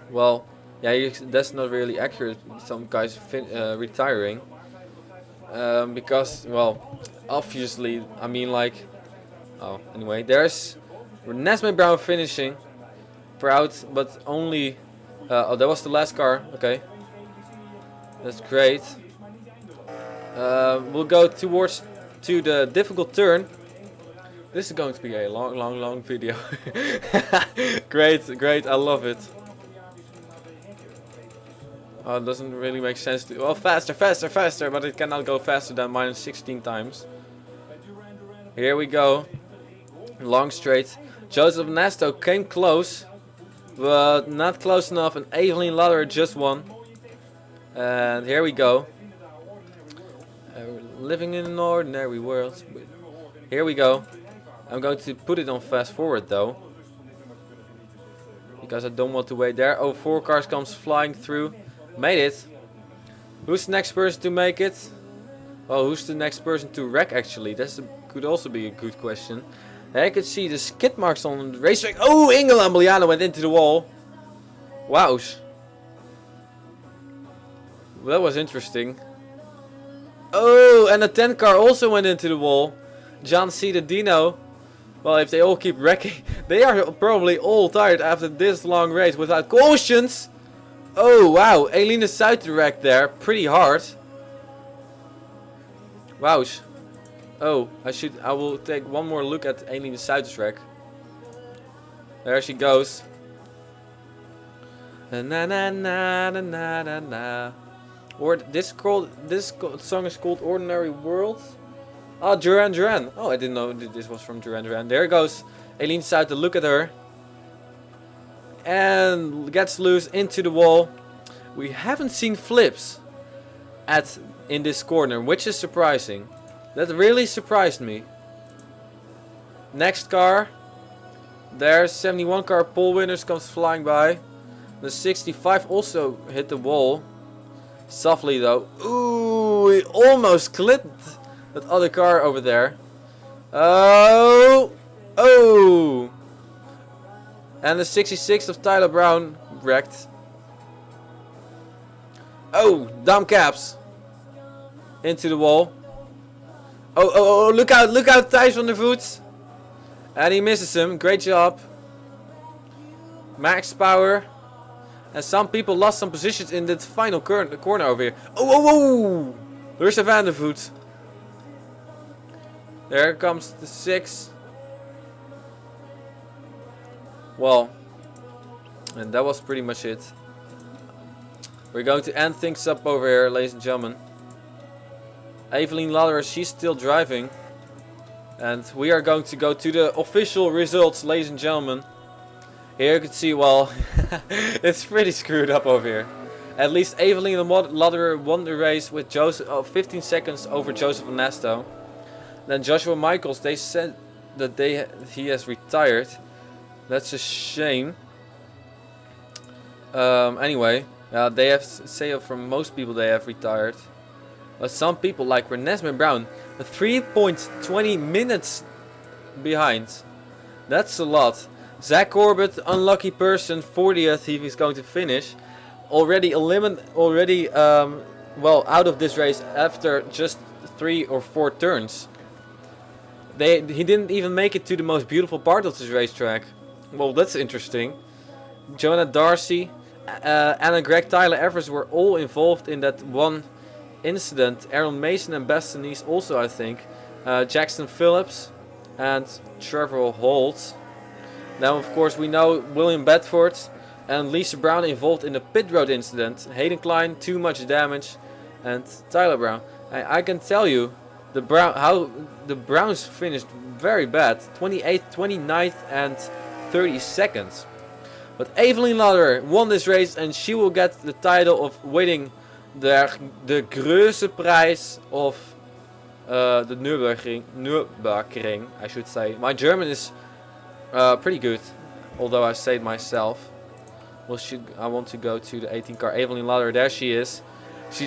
well, yeah, that's not really accurate. Some guys retiring because, well, obviously, I mean, like, oh, anyway, there's Nesmith Brown finishing, proud, but only. Oh, that was the last car. Okay, that's great. We'll go to the difficult turn. This is going to be a long video. Great, I love it. Oh, it doesn't really make sense to. Oh, faster, but it cannot go faster than minus 16 times. Here we go. Long straight. Joseph Nasto came close, but not close enough, and Evelyn Lauder just won. And here we go. Living in an ordinary world. Here we go. I'm going to put it on fast forward though, because I don't want to wait there. Oh, 4 cars comes flying through. Made it. Who's the next person to make it? Oh, who's the next person to wreck actually? That could also be a good question. I could see the skid marks on the racetrack. Oh, Ingela Ameliano went into the wall. Wow. That was interesting. Oh, and the 10 car also went into the wall. John C. the Dino. Well, if they all keep wrecking, they are probably all tired after this long race without cautions. Oh, wow. Elina South wrecked there pretty hard. Wow. Oh, I will take one more look at Elina South's wreck. There she goes. Na na na na na na na. Or this song is called Ordinary World. Oh, Duran Duran. Oh, I didn't know this was from Duran Duran. There goes Eileen South to look at her. And gets loose into the wall. We haven't seen flips in this corner, which is surprising. That really surprised me. Next car. There's 71 car pole winners comes flying by. The 65 also hit the wall. Softly though. Ooh, it almost clipped that other car over there. Oh! Oh! And the 66 of Tyler Brown wrecked. Oh, Dom Caps. Into the wall. Oh, look out, Thijs van der Voet. And he misses him, great job. Max Power. And some people lost some positions in that final corner over here. Oh! There's a Van der Voet. There comes the 6. Well, and that was pretty much it. We're going to end things up over here, ladies and gentlemen. Evelyn Lauder, she's still driving. And we are going to go to the official results, ladies and gentlemen. Here you can see, well, it's pretty screwed up over here. At least Evelyn Lauder won the race with 15 seconds over Joseph Ernesto. Then Joshua Michaels, they said that he has retired. That's a shame. Anyway, they have say from most people they have retired. But some people like Renesmee Brown, 3.20 minutes behind. That's a lot. Zach Corbett, unlucky person, 40th. He is going to finish. Already well, out of this race after just 3 or 4 turns. He didn't even make it to the most beautiful part of this racetrack. Well, that's interesting. Jonah Darcy, and Greg Tyler Evers were all involved in that one incident. Aaron Mason and Bastonis also, I think. Jackson Phillips and Trevor Holt. Now, of course, we know William Bedford and Lisa Brown involved in the pit road incident. Hayden Klein, too much damage, and Tyler Brown. I can tell you, how the Browns finished very bad. 28th, 29th, and 32nd. But Evelyn Lauderer won this race, and she will get the title of winning the Große Preis of the Nürburgring, I should say. My German is pretty good, although I say it myself. Well, I want to go to the 18 car. Evelyn Lauderer, there she is. She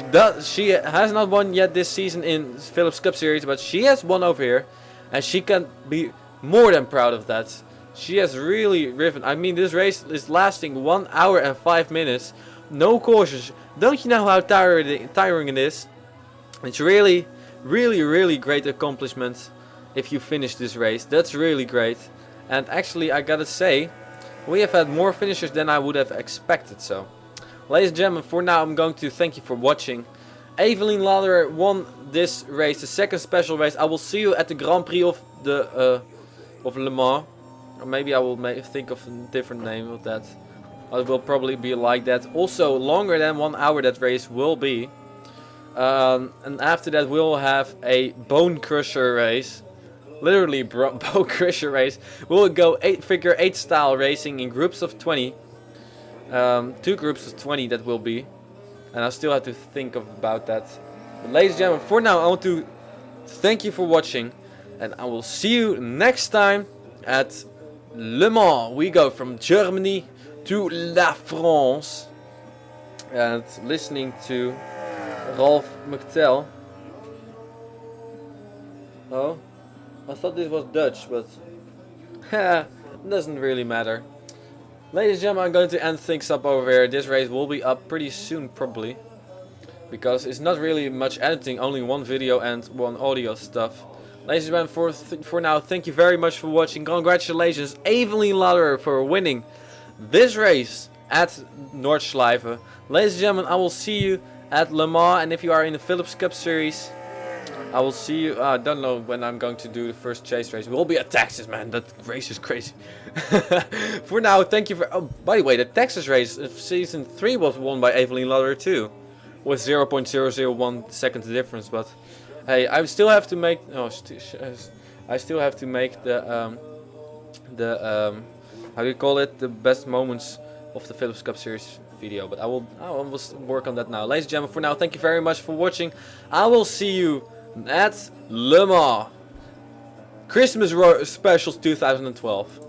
has not won yet this season in Philips Cup Series, but she has won over here, and she can be more than proud of that. She has really driven. I mean, this race is lasting 1 hour and 5 minutes. No cautions. Don't you know how tiring it is? It's really, really, really great accomplishment if you finish this race. That's really great. And actually, I gotta say, we have had more finishers than I would have expected. So, ladies and gentlemen, for now, I'm going to thank you for watching. Evelyn Lauderer won this race, the second special race. I will see you at the Grand Prix of Le Mans. Or maybe I will think of a different name of that. It will probably be like that. Also, longer than 1 hour that race will be. And after that, we'll have a bone crusher race. Literally, bone crusher race. We'll go figure 8 style racing in groups of 20. 2 groups of 20 that will be. And I still have to think about that. But ladies and gentlemen, for now, I want to thank you for watching. And I will see you next time at Le Mans. We go from Germany to La France. And listening to Ralph McTell. Oh, I thought this was Dutch, but doesn't really matter. Ladies and gentlemen, I'm going to end things up over here. This race will be up pretty soon, probably. Because it's not really much editing, only 1 video and 1 audio stuff. Ladies and gentlemen, for now, thank you very much for watching. Congratulations, Evelyn Lauderer, for winning this race at Nordschleife. Ladies and gentlemen, I will see you at Le Mans. And if you are in the Philips Cup Series, I will see you. I don't know when I'm going to do the first chase race. We'll be at Texas, man. That race is crazy. For now, thank you for... Oh, by the way, the Texas race of season 3 was won by Evelyn Lauderer too. With 0.001 seconds difference, but... Hey, I still have to make. I still have to make the how do you call it? The best moments of the Philips Cup Series video. But I will work on that now. Ladies and gentlemen, for now, thank you very much for watching. I will see you at Le Mans Christmas Specials 2012.